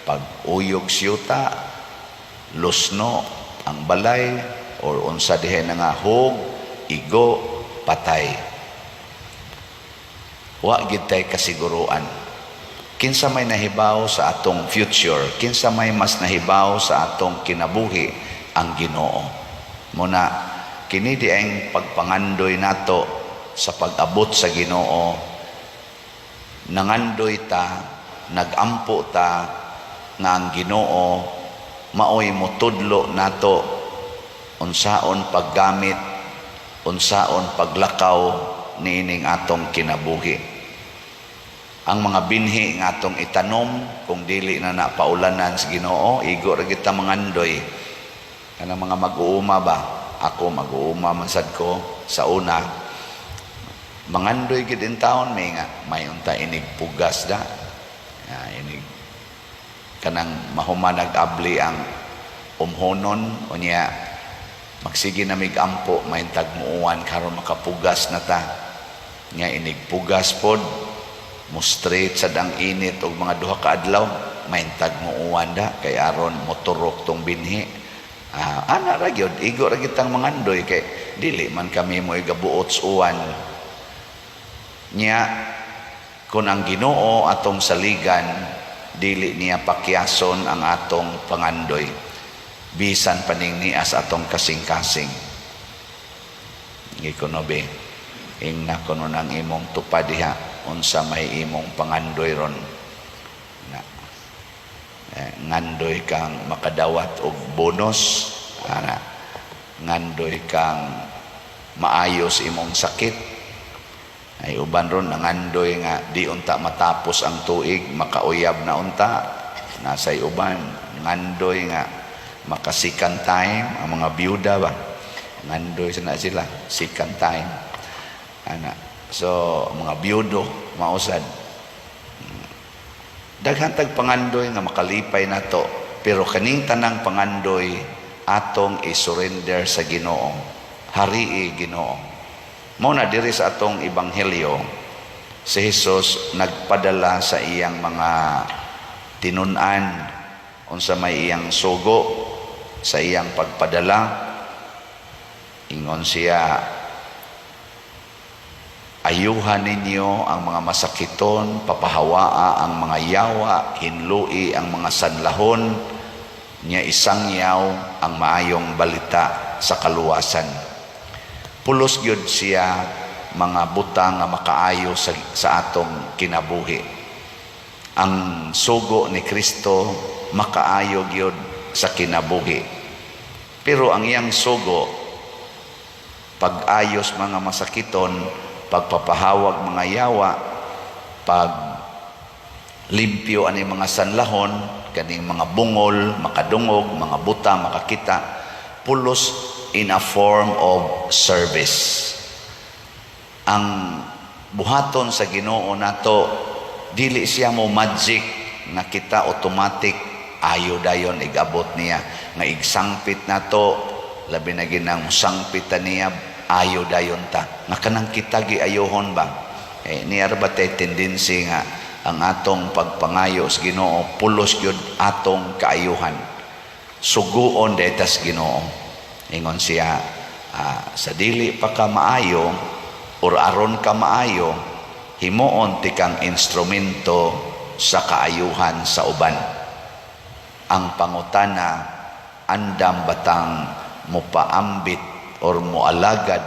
Speaker 1: pag uyog siyuta lusno ang balay or unsa dihay na nga hug igo patay wa gid tay kasiguruan Kinsa may nahibaw sa atong future, kinsa may mas nahibaw sa atong kinabuhi, ang Ginoo. Muna, kini di ang pagpangandoy nato sa pag-abot sa Ginoo. Nangandoy ta, nagampo ta, nga ang Ginoo maoy motudlo nato unsaon paggamit, unsaon paglakaw niining atong kinabuhi. Ang mga binhi nga atong itanom, kung dili na napaulanan sa Ginoo, igo ra kita mangandoy. Kanang mga mag-uuma ba? Ako mag-uuma masad ko sa una. Mangandoy gid in taon may unta inig pugas da. Inig kanang mahuman nag-abli ang umhonon unya magsige na migampo may tagmuuan karon makapugas na ta. Nya inig pugas pod mo straight sa dang init og mga duha ka adlaw maintag mo uwan da kay aron moturok tong binhi. Ana ra gyud igo ra kitang mangandoy kay dili man kami mo igabuot sa uwan. Nya kun ang Ginoo atong saligan dili niya pakyason ang atong pangandoy bisan paning nias atong kasing-kasing. Gikunobe ing nakono nang imong tupad diha unsa may imong pangandoy ron na ngandoy kang makadawat og bonus, ngandoy kang maayos imong sakit. Ay uban ron nangandoy nga di unta matapos ang tuig makauyab na unta. Nasay uban ngandoy nga makasikan time ang mga byuda ba ngandoy na sila sikan time so mga byudo mausad daghan tag pangandoy nga makalipay nato pero kaning tanang pangandoy atong i-surrender sa Ginoo. Harii Ginoo. Mao na diri sa atong ebanghelyo si Jesus nagpadala sa iyang mga tinun-an unsa may iyang sugo sa iyang pagpadala. Ingon siya, ayuhan ninyo ang mga masakiton, papahawaa ang mga yawa, hinlui ang mga sanlahon, niya isangyaw ang maayong balita sa kaluwasan. Pulos gyud siya mga butang nga makaayo sa atong kinabuhi. Ang sugo ni Kristo makaayo gyud sa kinabuhi. Pero ang iyang sugo pag-ayos mga masakiton, pagpapahawag mga yawa, pag limpyo ani mga sanlahon, kaning mga bungol, makadungog, mga buta, makakita, pulos in a form of service. Ang buhaton sa Ginoo nato, dili siya mo magic na kita automatic ayo dayon igabot niya nga igsangpit nato labi na ginang sangpitan niya ayo dayon ta nga kanang kita giayohon ba niya ba tay tendency nga ang atong pagpangayo sa Ginoo pulos gyud atong kaayuhan suguon daytas Ginoo. Ingon siya sa dili pa ka maayo or aron ka maayo himuon ti kang instrumento sa kaayuhan sa uban. Ang pangutana andam batang mopaambit or moalagad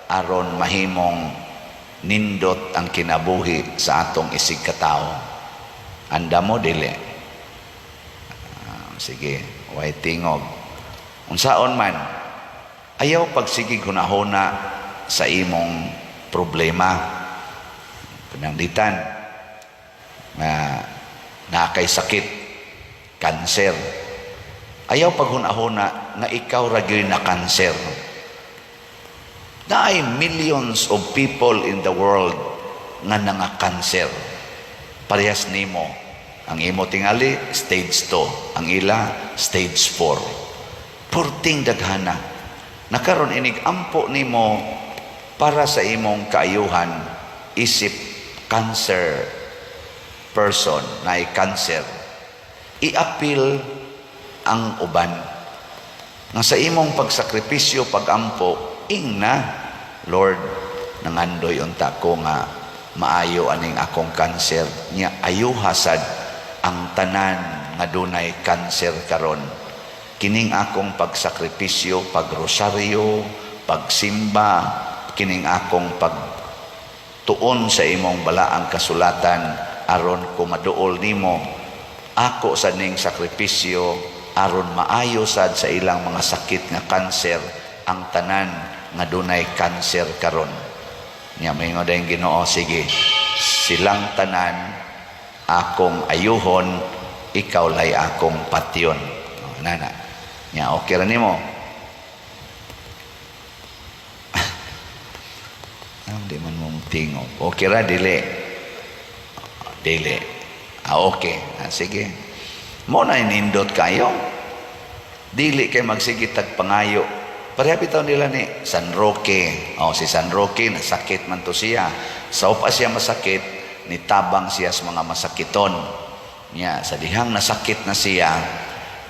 Speaker 1: aron mahimong nindot ang kinabuhi sa atong isig katao. Anda mo dili. Sige, way tingog. Unsaon man ayaw pagsigig hunahuna sa imong problema. Pananglitan na kay sakit, kanser. Ayaw paghunahuna nga ikaw ra gyud na kanser. Naay millions of people in the world nga nangakanser. Parehas nimo. Ang imo tingali stage 2, ang ila stage 4. Purting daghana. Nakaron inig ampo nimo para sa imong kaayuhan isip cancer person na cancer. I-appeal ang uban nga sa imong pagsakripisyo pagampo ing na Lord nangandoy unta ko nga maayo aning akong kanser. Nya ayuhasad ang tanan nga dunay kanser karon. Kining akong pagsakripisyo, pagrosaryo, pagsimba, kining akong pagtuon sa imong balaang kasulatan aron ko maduol nimo, ako sa ning sakripisyo aron maayo sad sa ilang mga sakit nga kanser ang tanan nga dunay kanser karon. Nya may ngodayng Ginoo, sige, silang tanan akong ayuhon, ikaw lay akong patyon. Nana, nya okay ra nimo. Di man mong tingog. Okay ra, dili. Dili. Okay. Sige. Mo na inindot kayo. Dili kay magsige tagpangayo. Pareha bitaw nila ni San Roque. Si San Roque, nasakit man to siya. Sa upa siya masakit, nitabang siya sa mga masakiton. Nya, sa dihang nasakit na siya,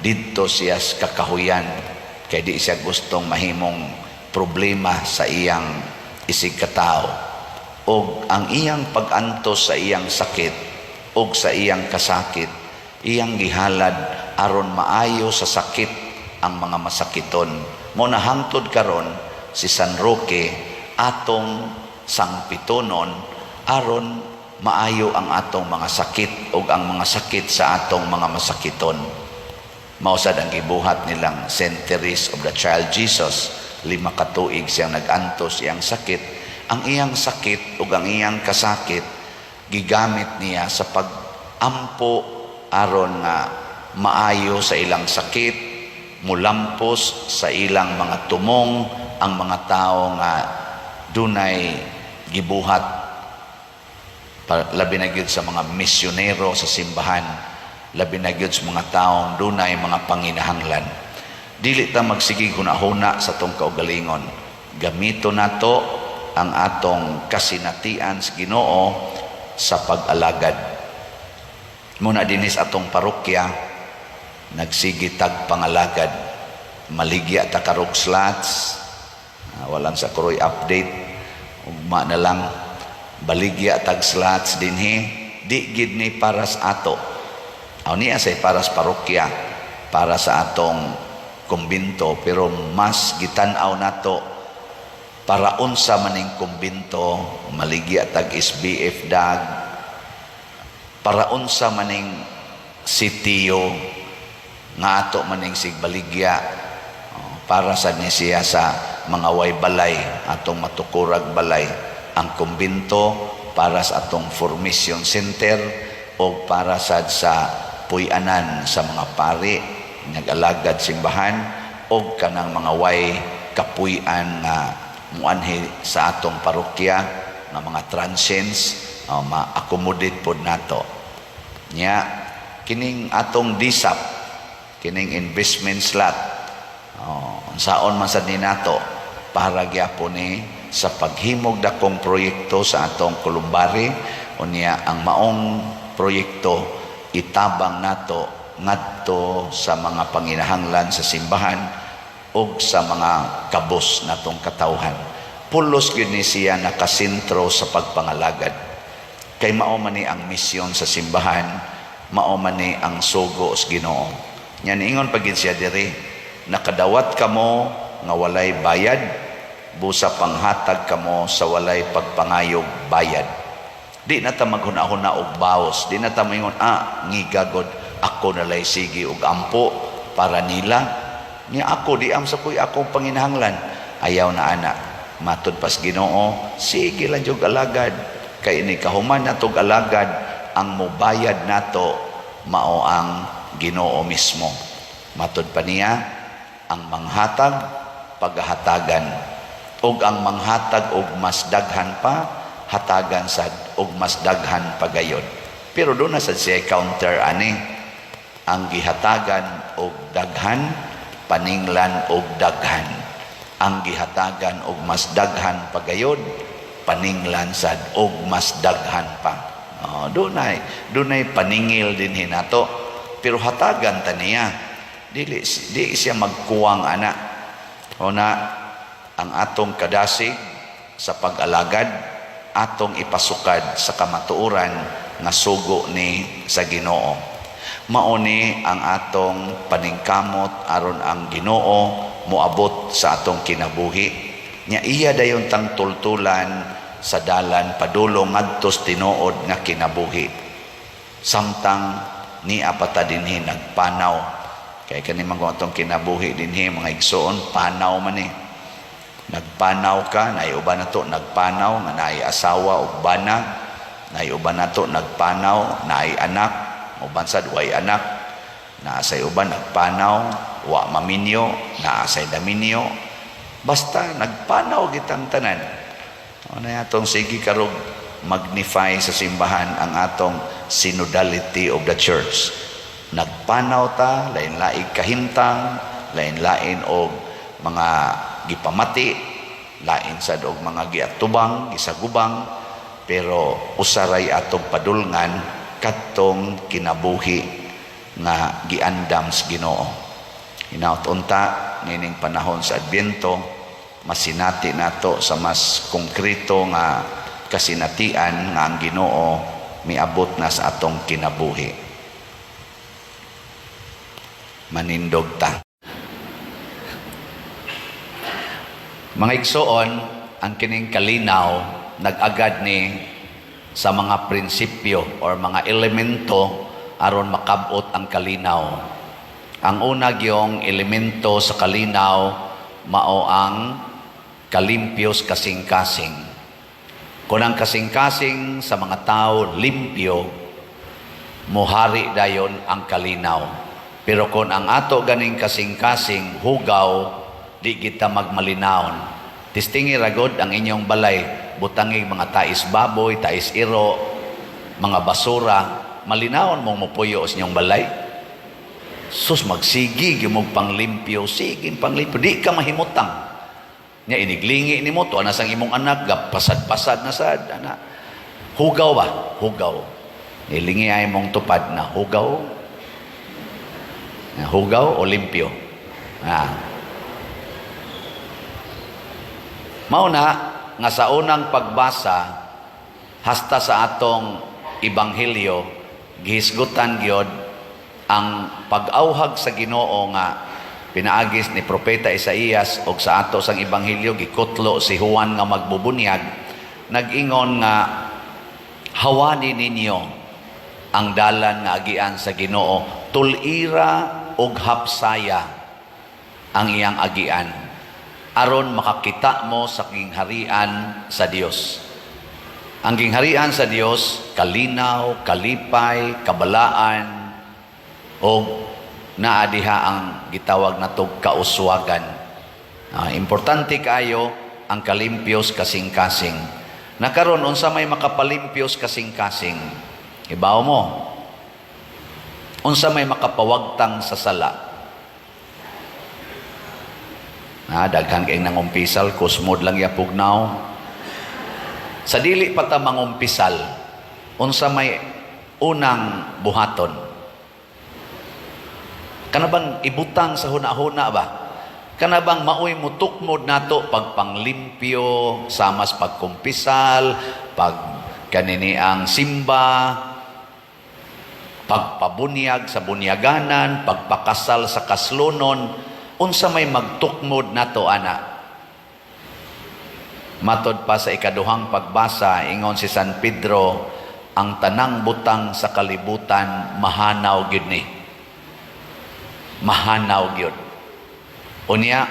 Speaker 1: dito siya sa kakahuyan. Kaya di siya gustong mahimong problema sa iyang isig katao. O ang iyang pag-antos sa iyang sakit, o sa iyang kasakit, iyang gihalad aron maayo sa sakit ang mga masakiton. Mo na hangtod karon si San Roque atong sangpitonon aron maayo ang atong mga sakit o ang mga sakit sa atong mga masakiton. Mausad ang gibuhat nilang St. Therese of the Child Jesus. 5 ka tuig siyang nag-antos iyang sakit. Ang iyang sakit o ang iyang kasakit gigamit niya sa pag-ampo aron nga maayo sa ilang sakit, mulampos sa ilang mga tumong ang mga tao nga dunay gibuhat, labi na gyud sa mga misyonero sa simbahan, labi na gyud sa mga taong dunay mga panginahanglan. Dili ta magsigi hunahuna sa tong kaugalingon. Gamito nato ang atong kasinatian sa Ginoo sa pag-alagad. Muna dinis atong parokya, nagsigi tag pangalagad. Maligya ta karog slots, walang sa kuroy update, ugma na lang baligya tag slots dinhi, di gid ni para sa ato. Aw niya say para sa parokya, para sa atong kumbinto, pero mas gitan-aw nato para unsa maning kumbinto, maligya tag SBF dag, para unsa maning sitiyo nga ato maning sigbaligya, para sa ni siya sa mga way balay, atong matukurag balay. Ang kumbinto para sa atong formation center o para sa puy-anan sa mga pari nag-alagad simbahan o kanang mga way kapuy-an nga muanhi sa atong parokya nga mga transients, ma-accommodate pod nato. Nya kining atong DSAP, kining investment slot, saon man sad ni nato para gyapon ni sa paghimog dakong proyekto sa atong Columbari, unya ang maong proyekto itabang nato ngadto sa mga panginahanglan sa simbahan o sa mga kabos natong katawhan. Pulos gyud ni siya nakasentro sa pagpangalagad. Kay mao man ni ang misyon sa simbahan, mao man ni ang sugo sa Ginoo. Nya niingon pagid siya diri, nakadawat kamo nga walay bayad, busa panghatag kamo sa walay pagpangayog bayad. Di na ta maghuna-huna og baos, di na ta moingon ngigagod ako nalay sige og ampo para nila. Ni ako di am sa kuy akong panginahanglan. Ayaw na ana. Matud pas Ginoo, sige lang jud alagad. Kay ini kahuman natog alagad, ang mobayad nato mao ang Ginoo mismo. Matud pa niya, ang manghatag paghatagan, og ang manghatag og mas daghan pa, hatagan sad og mas daghan pagayod. Pero doon na sad siya counter ani, ang gihatagan og daghan, paninglan og daghan. Ang gihatagan og mas daghan pagayod, paninglan sad og mas daghan pa. Dunay paningil din hinato. Pero hatagan ta niya. Di siya magkuwang ana. Una, ang atong kadasig sa pag-alagad, atong ipasukad sa kamatuoran nga sugo ni sa Ginoo. Mao ni ang atong paningkamot aron ang Ginoo moabot sa atong kinabuhi. Nya iya dayon tang tultulan sa dalan padulong ngadto sa tinuod nga kinabuhi. Samtang ni apata dinhi nagpanaw. Kay kani man atong kinabuhi dinhi mga igsoon, panaw man ni. Nagpanaw ka, naay uban nato nagpanaw nga naay asawa ug bana, naay uban nato nagpanaw, naay anak, uban sad way anak, naasay uban nagpanaw, wa maminyo, naasay daminyo. Basta nagpanaw gitang tanan. Ano atong sige karog magnify sa simbahan ang atong synodality of the church. Nagpanaw ta, lain-laing kahintang, lain-lain og mga gipamati, lain sad og mga giatubang, gisagubang, pero usaray atong padulngan kadtong kinabuhi nga giandam sa Ginoo. Hinaut unta nining panahon sa Adbyento, masinati nato sa mas konkreto nga kasinatian nga ang Ginoo miabot na sa atong kinabuhi. Manindog ta. Mga igsoon, ang kining kalinaw nag-agad ni sa mga prinsipyo or mga elemento aron makabot ang kalinaw. Ang una gyong elemento sa kalinaw mao ang kalimpios kasing-kasing. Kung ang kasing-kasing sa mga tao limpyo, mohari dayon ang kalinaw. Pero kung ang ato ganing kasing-kasing hugaw, di kita magmalinawon. Tistingi ragod ang inyong balay, butangig mga tais baboy, tais iro, mga basura, malinawon mong mupuyo sa inyong balay. Sus, magsigi, gimog panglimpyo, sige panglimpyo, di ka mahimutang. Nya iniglingi ni mo, to anas ang imong anak, pasad-pasad na sad, anak. Hugaw ba? Hugaw. Nilingi ay mong tupad na hugaw. Hugaw o limpyo. Mauna nga sa unang pagbasa hasta sa atong ebanghelyo gihisgutan gyud ang pag-awhag sa Ginoo nga pinaagis ni propeta Isaías og sa ato sang ebanghelyo gikutlo si Juan nga magbubunyag, nag-ingon nga hawani ninyo ang dalan nga agian sa Ginoo, tulira og hapsaya ang iyang agian aron makakita mo sa gingharian sa Dios. Ang gingharian sa Dios kalinaw, kalipay, kabalaan o naa diha ang gitawag natog kauswagan. Importante kayo ang kalimpios kasing-kasing. Nakaron unsa may makapalimpios kasing-kasing? Ibaw mo. Unsa may makapawagtang sa sala? Daghan kay nangumpisal, kusmod lang ya pugnaw. Sa dili pa ta mangumpisal, unsa may unang buhaton? Kanabang ibutang sa huna-huna ba? Kanabang maoy mo tukmod nato pagpanglimpyo, samas pagkumpisal, pag kanini ang simba, pagpabunyag sa bunyaganan, pagpakasal sa kaslonon, unsa may magtukmod nato ana? Matod pa sa ikaduhang pagbasa, ingon si San Pedro, ang tanang butang sa kalibutan mahanaw gyud ni. Mahanaw gyud. Unya,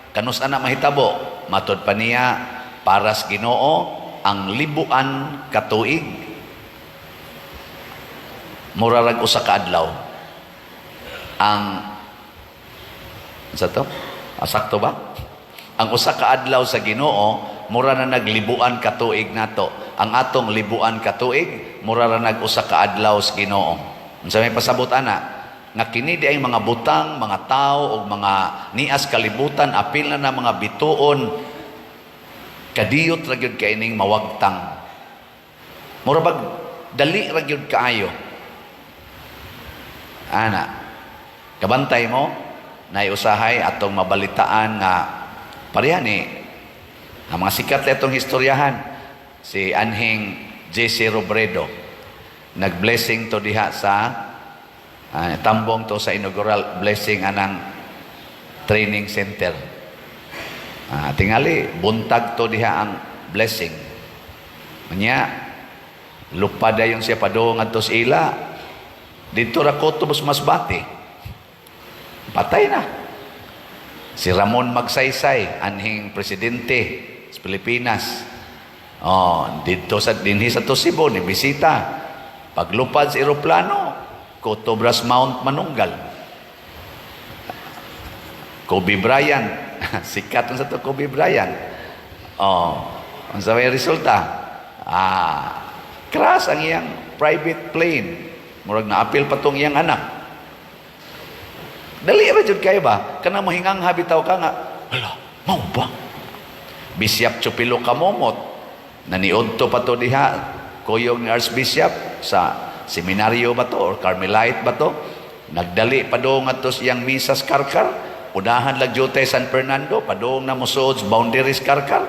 Speaker 1: kanus ana mahitabo? Matod pa niya, paras Ginoo ang libuan ka tuig murarag usa ka adlaw. Ang sa to? Sakto ba? Ang usa ka adlaw sa Ginoo mura na naglibuan ka tuig nato. Ang atong libuan ka tuig mura na nag-usa ka adlaw sa Ginoo. Unsa may pasabot ana? Nga kini di ay mga butang, mga tao o mga nias kalibutan, apil na mga bituon, kadiyot ra gyud kaining mawagtang. Mura bag dali ra gyud kaayo. Ana, kabantay mo, naiusahay atong mabalitaan nga pareha ni ang mga sikat na itong historyahan. si Anhing J.C. Robredo. Nag-blessing to diha sa tambong to sa inaugural blessing anang training center. Tingali, buntag to diha ang blessing. Manya, lupad yung siya padong at tos ila. Dito ra ko tubos Masbate. Patay na. Si Ramon Magsaysay, anhing presidente sa Pilipinas. Dito sa dinhi sa Cebu ni bisita. Paglupad sa eroplano, Cotobras Mount Manunggal. Kobe Bryant, sikat sa to Kobe Bryant. Ang sa may resulta, crash ang iyang private plane. Murag na-appeal pa tong iyang anak. Dali ba jud kayo ba? Kana mahingang habitaw ka nga, hala, mau ba? Bishop Chupilo Kamomot, naniudto pa to diha, kuyog ni Archbishop sa seminaryo ba to or Carmelite ba to? Nagdali pa doon nga to siyang misas karkar, unahan lag Jote San Fernando, pa doon na musuod sa boundaries karkar,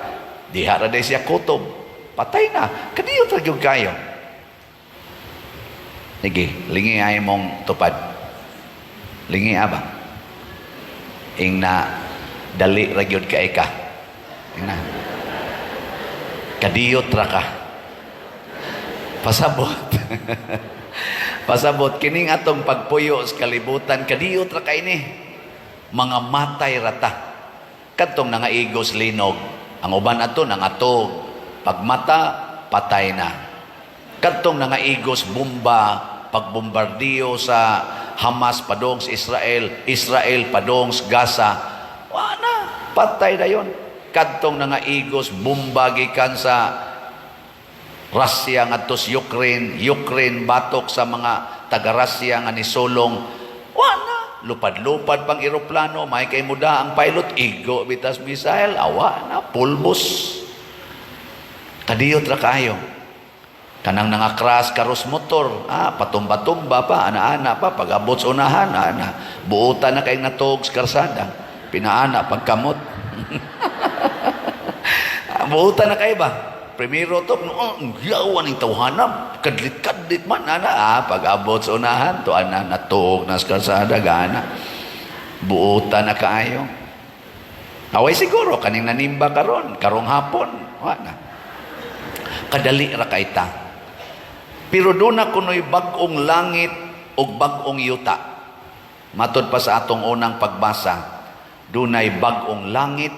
Speaker 1: diha ra day siya kutob. Patay na. Kadiyo tagyog kayo. Sige, lingi ay mong tupad. Lingi abang. Ing na dali ragyod ka ika. Ing na. Kadiyot ra ka. Pasabot. Pasabot. Kining atong pagpuyo sa kalibutan, kadiyot ra ka ini. Mga matay rata. Katong nangaigos linog. Ang uban ato nangatog. Pagmata, patay na. Katong nangaigos bomba, pagbombardiyo sa Hamas padong sa Israel, Israel padong sa Gaza, wala, patay na yon. Katong nangaigos bomba gikan sa Russia ngadto sa Ukraine, Ukraine batok sa mga taga-Russia nga nisulong, wala, lupad-lupad pang eroplano, may kay muda ang pilot, igo bitas missile, awa na, pulbos. Kadiyot ra kayo. Kanang nangakras karos motor, patumba-tumba pa, ana-ana pa, pag-abot sa unahan, buutan na kayong natog sa karsada, pinaana, pagkamot. Buutan na kayo ba? Primero to, yawan ng tawhanap, kadlit-kadlit man, pag-abot sa unahan, to natog na sa karsada, gana. Buutan na kayo. Away siguro, kaning nanimba karon, karong hapon, wala. Kadali ra kaita. Pero doon na kuno'y bagong langit o bagong yuta. Matod pa sa atong unang pagbasa, doon ay bagong langit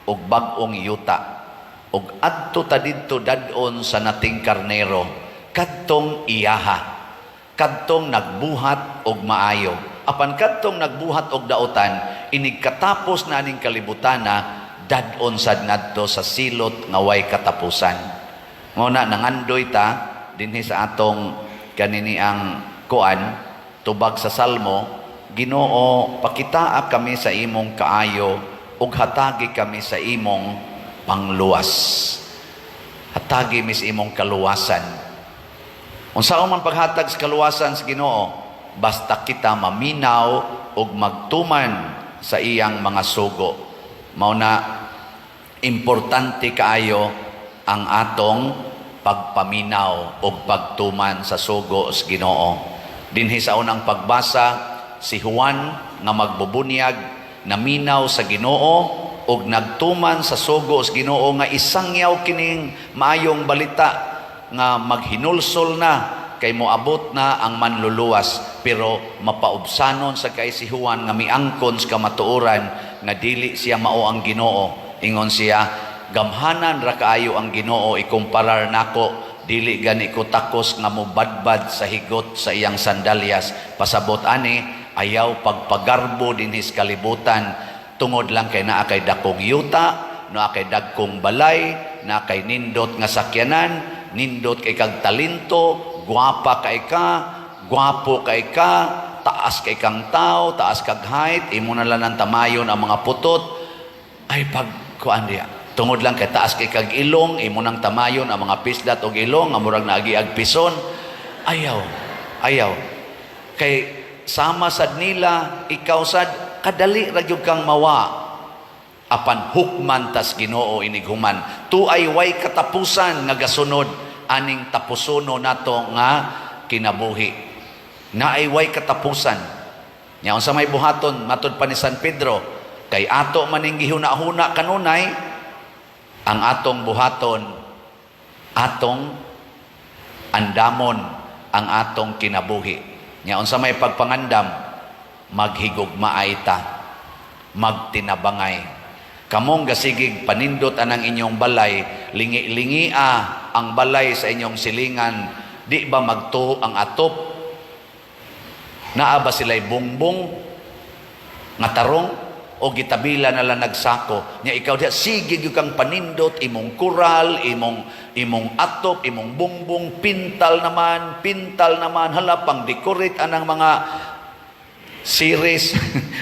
Speaker 1: o bagong yuta. O adto ta didto dadon sa nating karnero, kadtong iyaha, kadtong nagbuhat og maayo. Apan kadtong nagbuhat og dautan, inig katapos na aning kalibutana, dadon sad ngadto sa silot nga way katapusan. Nguna nangandoy ta dinhi sa atong kanini ang kuan tubag sa Salmo, Ginoo, pakitaa kami sa imong kaayo ug hatagi kami sa imong pangluwas. Hatagi mi sa imong kaluwasan. Unsaon man paghatag sa kaluwasan sa Ginoo, basta kita maminaw ug magtuman sa iyang mga sugo. Mao na importante kaayo ang atong pagpaminaw o pagtuman sa sugo sa Ginoo. Dinhi sa unang pagbasa, si Juan nga magbubunyag, naminaw sa Ginoo o nagtuman sa sugo sa Ginoo nga isangyaw kining maayong balita nga maghinulsol na kay moabot na ang manluluwas, pero mapaubsanon sa kay si Juan nga miangkon sa kamatuoran nga dili siya mao ang Ginoo. Ingon siya, gamhanan ra kaayo ang Ginoo ikumparar nako, dili gani ko takos nga mobadbad sa higot sa iyang sandalyas. Pasabot ani, ayaw pagpagarbo dinhis kalibutan, tungod lang kay naa kay dakong yuta, naa kay dagkong balay, naa kay nindot nga sakyanan, nindot kay kag talento, gwapa kay ka, gwapo kay ka, taas kay kang tao, taas kag height, imo na lang ng tamayon ang mga putot, ay pagkuan diya. Tungod lang kay taas kay kag ilong, imo nang tamayon ang mga pislat og ilong, nga murag naagi-ag pison. Ayaw. Kay sama sad nila, ikaw sad kadali ra gyud kang mawa. apan hukman tas Ginoo inighuman. Tuay way katapusan nga gasunod aning tapusono nato nga kinabuhi. Naay way katapusan. Nya unsa may buhaton matud pa ni San Pedro, kay ato maning gihuna-huna kanunay ang atong buhaton, atong andamon ang atong kinabuhi. Nya unsa may pagpangandam, maghigugmaay ta, magtinabangay. Kamong gasigig panindot anang inyong balay, lingi-lingia ang balay sa inyong silingan, di ba magtuo ang atop? Naa ba sila'y bungbong nga tarong o gitabila na lang nagsako? Nya ikaw diha sige gyud kang panindot, imong kural, imong atop, imong bungbong, pintal naman, hala pang decorate anang mga series,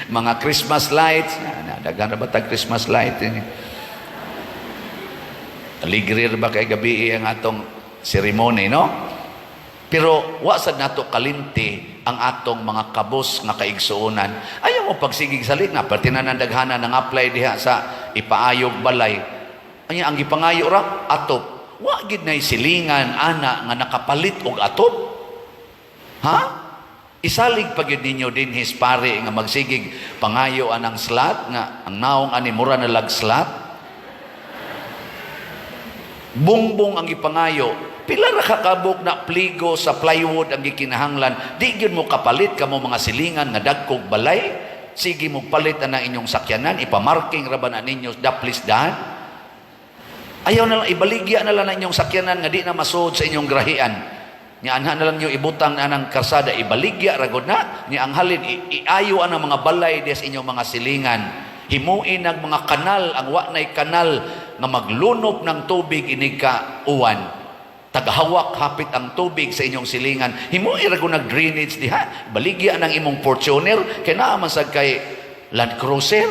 Speaker 1: mga Christmas lights. Daghan na ba tag Christmas light? Aligrir ba kay gabi ang atong ceremony, no? Pero wasad nato kalimti ang atong mga kabos nga kaigsuonan. Ayaw mo pagsigig salit na pati na nandaghana nang apply diha sa ipaayog balay. Anya ang gipangayo ra atop. Wa gid nay silingan ana nga nakapalit og atop. Ha? Isalig pag yun ninyo din his pare nga magsigig pangayo anang slat nga ang naong ani mura na lag slat. Bungbong ang ipangayo, pila ra kakabok na pligo sa plywood ang gikinahanglan, di gyud mo kapalit kamo mga silingan nga dagkog balay. Sige mo palit na inyong sakyanan, ipamarking ra ba na ninyo daplis dahan. Ayaw na lang ibaligya na lang na inyong sakyanan nga di na masuod sa inyong grahian. Nya anha na lang nyo ibutang na ng karsada, ibaligya ragod na, ni ang halin iayo ang mga balay des inyong mga silingan. Himuin ang mga kanal, ang wa nay kanal nga maglunop ng tubig inig ka uwan. Tagahawak hapit ang tubig sa inyong silingan. Himuin ragod nag drainage diha. Baligya ng imong Fortuner kay naa man sad kay Land Cruiser.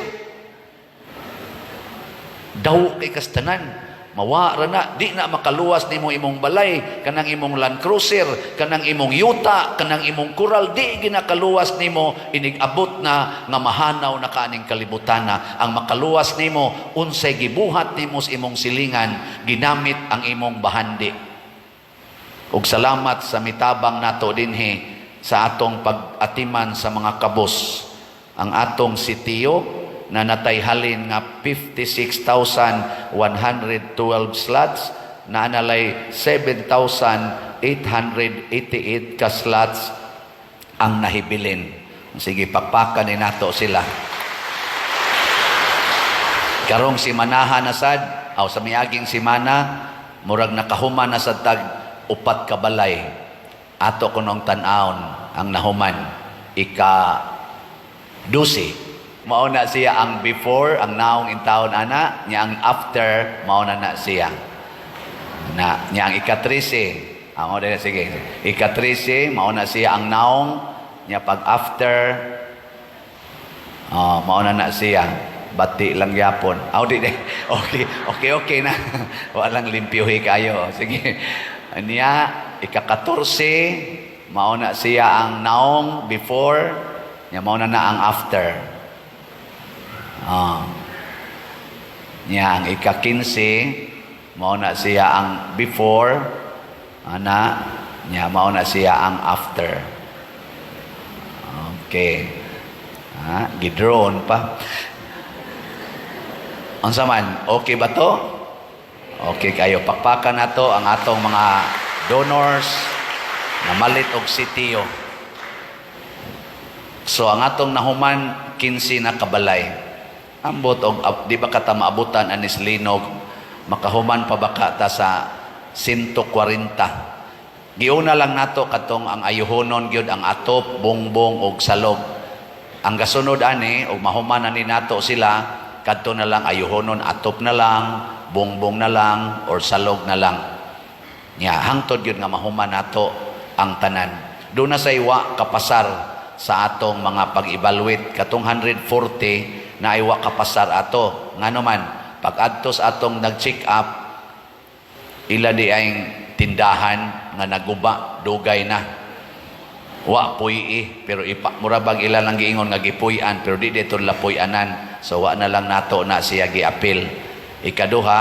Speaker 1: Daw kay kastanan. Mawara na, di na makaluwas nimo imong balay, kanang imong Land Cruiser, kanang imong yuta, kanang imong kural, di ginakaluwas nimo, inigabot na nga mahanaw na kaning kalibutan na. Ang makaluwas nimo, unsay gibuhat nimo sa imong silingan, ginamit ang imong bahandi. Ug salamat sa mitabang nato dinhi sa atong pag-atiman sa mga kabos. Ang atong sitiyo, na natayhalin nga 56,112 slots, na analay 7,888 ka slots ang nahibilin. Sige, pakpakan ni nato sila. Karong simanahan na sad, aw sa miaging simana, murag nakahuman na sad tag upat ka balay. Ato kunong tan-aon ang nahuman, ika 12. Mauna siya ang before, ang naong in taon ana, niya ang after, mauna na siya. Niya ang ika-13, sige, ika-13, mauna siya ang naong, niya pag after, mauna na siya. Bati lang yapon. Okay na. Walang limpyuhi kayo. Sige. Niya, ika-14, mauna siya ang naong before, niya mauna na ang after. Niya ang ika-15, mauna siya ang before, niya mauna siya ang after. Okay. Gidroon pa. Unsa man, okay ba to? Okay kayo. Pakpakan na to ang atong mga donors na malit og sitiyo. So ang atong nahuman 15 na kabalay. Ambot og di ba kata maabutan anis linog, makahuman pa baka ta sa 140. Giuna lang nato katong ang ayuhonon gyud ang atop, bongbong og salog. Ang gasunod ani og mahuman ani nato sila, kadto na lang ayuhonon, atop na lang, bongbong na lang or salog na lang. Nya hangtod gyud nga mahuman nato ang tanan. Do na sa iwa kapasar sa atong mga pag-evaluate katong 140 na iwa kapasar ato. Ngano man, pag adtos atong nag-check up, ila di ay tindahan nga naguba, dugay na. Wa puyi pero murabag ila lang giingon nga gipuy-an pero di dito lapuy-anan. So wa na lang nato na siya giapil. Ikaduha,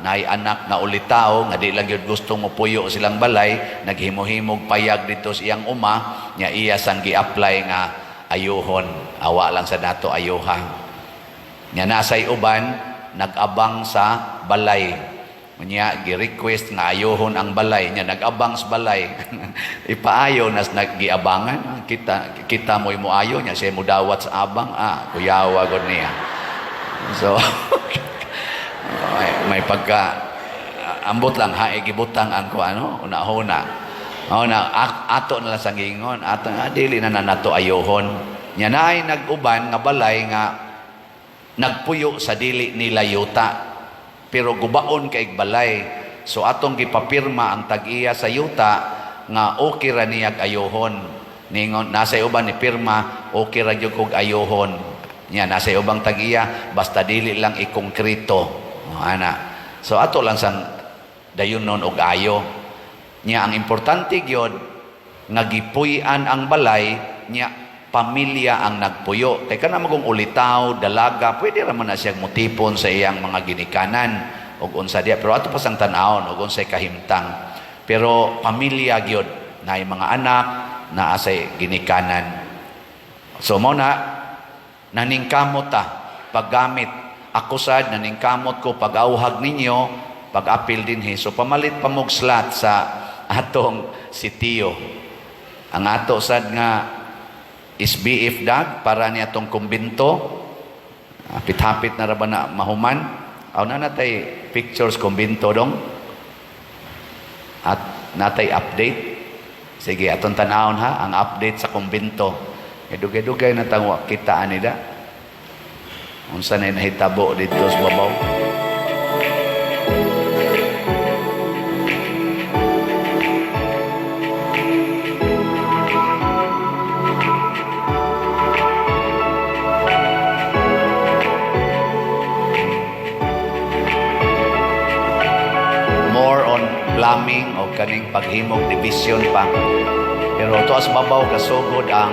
Speaker 1: naay anak nga ulitaw nga di lang gyud gusto mo puyo silang balay, naghimo-himog payag dito sa iyang uma, nya iya sang gi-apply nga ayuhon. Awa lang sa nato ayuha. Nya nasay uban nag-abang sa balay. Nya gi-request nga ayohon ang balay, nya nag-abang sa balay. Ipaayo nas naggiabangan, kita mo ayo nya siya mo dawat sa abang, kuyawa gud niya. So may pagka ambot lang gibutang ang kuano una-una. Ato na lang sa gingon, ato dili na nato ayohon. Nya naay nag-uban nga balay nga nagpuyo sa dili nila yuta. Pero gubaon kay balay. So atong gipapirma ang tag-iya sa yuta nga okay ra niyag ayohon. Ningon nasa uban ni pirma okay ra gyud kog ayohon. Nya nasa ubang tag-iya basta dili lang ikongkrito. Ana. So ato lang sang dayunon og ayo. Nya ang importante gyud nga gipuy-an ang balay nya pamilya ang nagpuyo. Kaya ka na magong ulitaw, dalaga, pwede raman na siyang mutipon sa iyang mga ginikanan o unsa diya. Pero ato pasang tanawon o unsay kahimtang. Pero pamilya gyud na mga anak na asay ginikanan. So mo na, naningkamot paggamit. Ako sad, naningkamot ko pag-auhag ninyo, pag-apil dinhi. So pamalit pa mog slot sa atong sitiyo. Ang ato sad nga SBF dag para niya tong kumbinto. Hapit-hapit na raba na mahuman. Aw na natay pictures kumbinto dong. At natay update. Sige, atong tanawon ha, ang update sa kumbinto. Dugay-dugay na tangwa kita anida. Unsa na nahitabo dito sa babaw. Plumbing o kaning paghimog division pa. Pero tuas babaw kasugod ang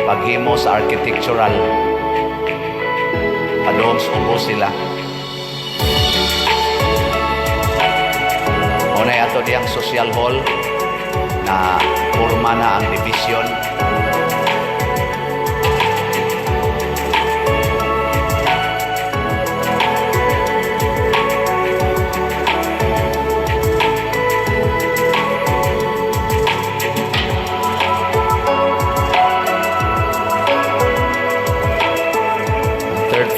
Speaker 1: paghimo sa architectural. Padong ubos sila. Unay ato diyang social hall na forma na ang division.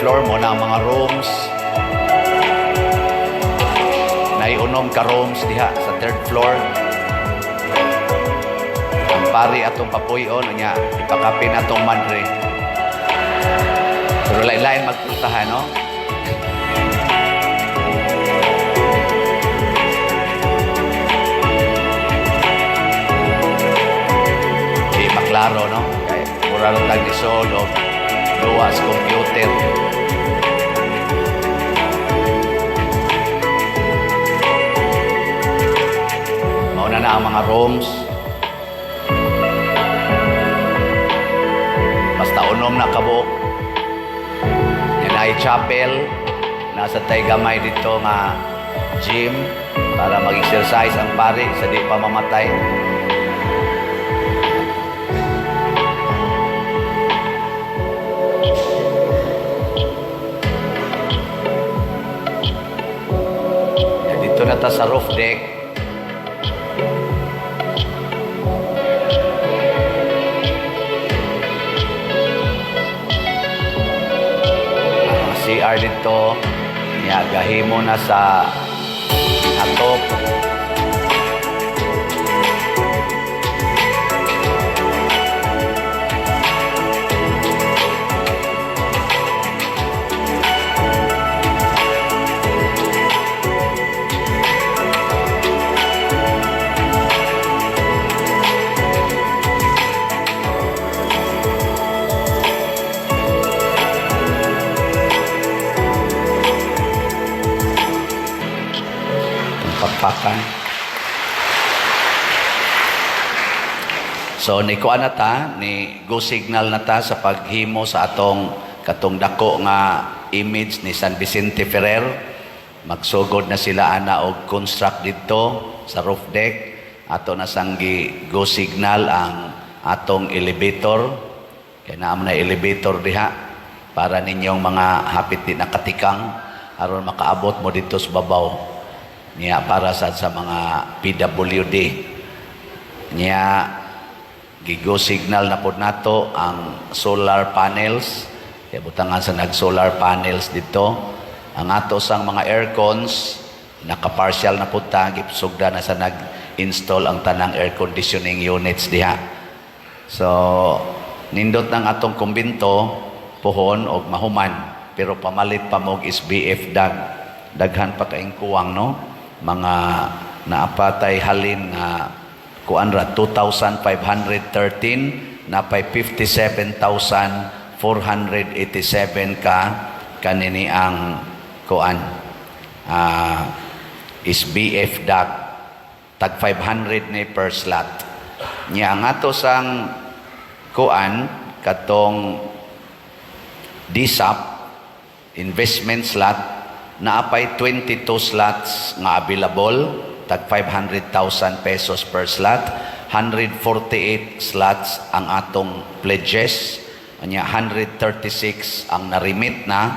Speaker 1: Floor mo na ang mga rooms. Naiunom ka rooms diha sa third floor. Ang pari atong papuyon niya, ipakapin atong madre. Pero lain-lain magpuntahan, no? Di maklaro, no? Kaya mura lang tag-disod o luwas computer. Mauna na ang mga rooms. Basta unom na kabuok. Yan ay chapel. Nasa tay gamay dito nga gym para mag-exercise ang pari sa di pa mamatay. Dito na ta sa roof deck. CR dito. Gahimo na sa atop. Pagpakan. So ni kuan na ta, ni go signal na ta sa paghimo sa atong katong dako nga image ni San Vicente Ferrer. Magsugod na sila ana og construct dito sa roof deck. Ato na sanggi go signal ang atong elevator. Kaya naman na elevator diha para ninyong mga hapit di nakatikang aron makaabot mo dito sa babaw. Niya para sa mga PWD. Niya gigo signal na po nato ang solar panels. Kaya butangan sa nag-solar panels dito. Ang ato sang mga aircons, naka-partial na po ta, gipsugda na sa nag-install ang tanang air conditioning units diha. So, nindot ng atong kumbinto, pohon o mahuman, pero pamalit pa mo SBF dag. Daghan pa kaing kuwang, no? Mga naapatay halin na kuanra 2,513 na pay 57,487 ka kanini ang kuan SBF DAG tag 500 ni per slot niya ang ato sang kuan katong DSAP investment slot na apay 22 slots nga available tag 500,000 pesos per slot, 148 slots ang atong pledges, anya 136 ang na-remit na,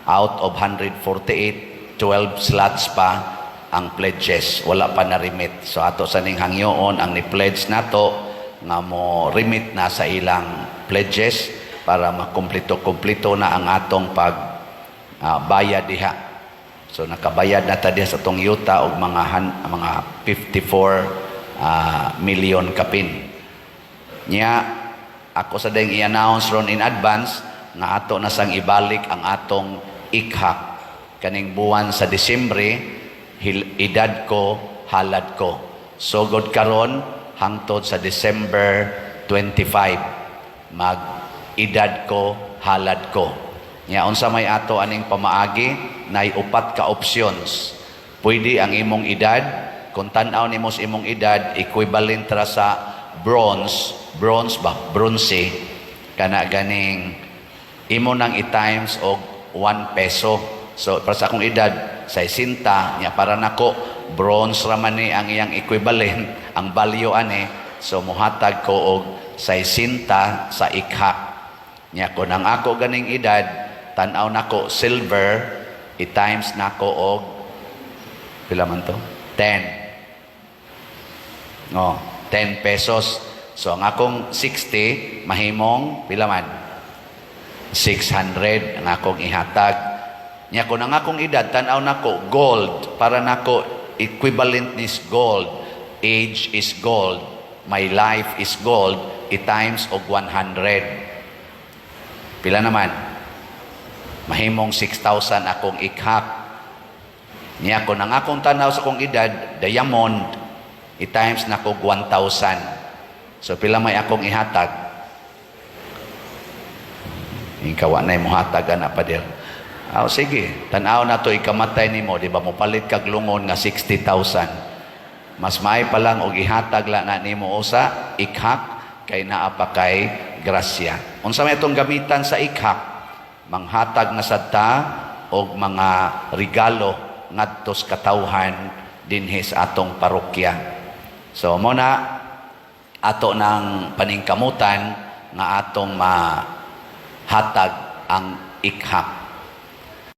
Speaker 1: out of 148, 12 slots pa ang pledges, wala pa na-remit. So ato sa ning hangyoon ang ni-pledge nato nga mo remit na sa ilang pledges para makumpleto-kumpleto na ang atong bayad diha. So nakabayad na ta diha sa tong yuta og mga 54 million kapin. Nya ako sa ding i-announce ron in advance nga ato na sang ibalik ang atong ikhak kaning buwan sa Disyembre, edad ko halad ko. Sugod karon hangtod sa December 25 mag edad ko halad ko. Nya unsa may ato aning pamaagi nay upat ka options. Pwede ang imong edad, kung tan-aw nimo sa imong edad equivalent ra sa bronze bronze kana ganing imo nang i-times og 1 peso. So para sa akong edad 60 nya para nako bronze ra man ni ang iyang equivalent ang value ani. So muhatag ko og 60 sa ikhak. Nya kun ang ako ganing edad tan-aw nako silver, i-times nako og pila man to? 10. 10 pesos. So ang akong 60 mahimong pila man? 600 ang akong ihatag. Nya kun ang akong edad tan-aw nako gold, para nako equivalent is gold. Age is gold. My life is gold. I-times og 100. Pila naman? Mahimong 6,000 akong ikhak. Niya ko nang akong tanaw sa akong edad, diamond, i-times na ko 1,000. So pila may akong ihatag? Ikaw na yung hatag na pa dir. Sige, tanaw na to ikamatay nimo, di ba mo palit kag lungon nga 60,000. Mas maay pa lang og ihatag lang na nimo usa ikhak kay naa pa kay grasya. Unsa may itong gamitan sa ikhak? Manghatag na sadta og mga regalo ngadto sa katawhan dinhi sa atong parokya. So mo na ato ng paningkamutan nga atong mahatag ang ikhak.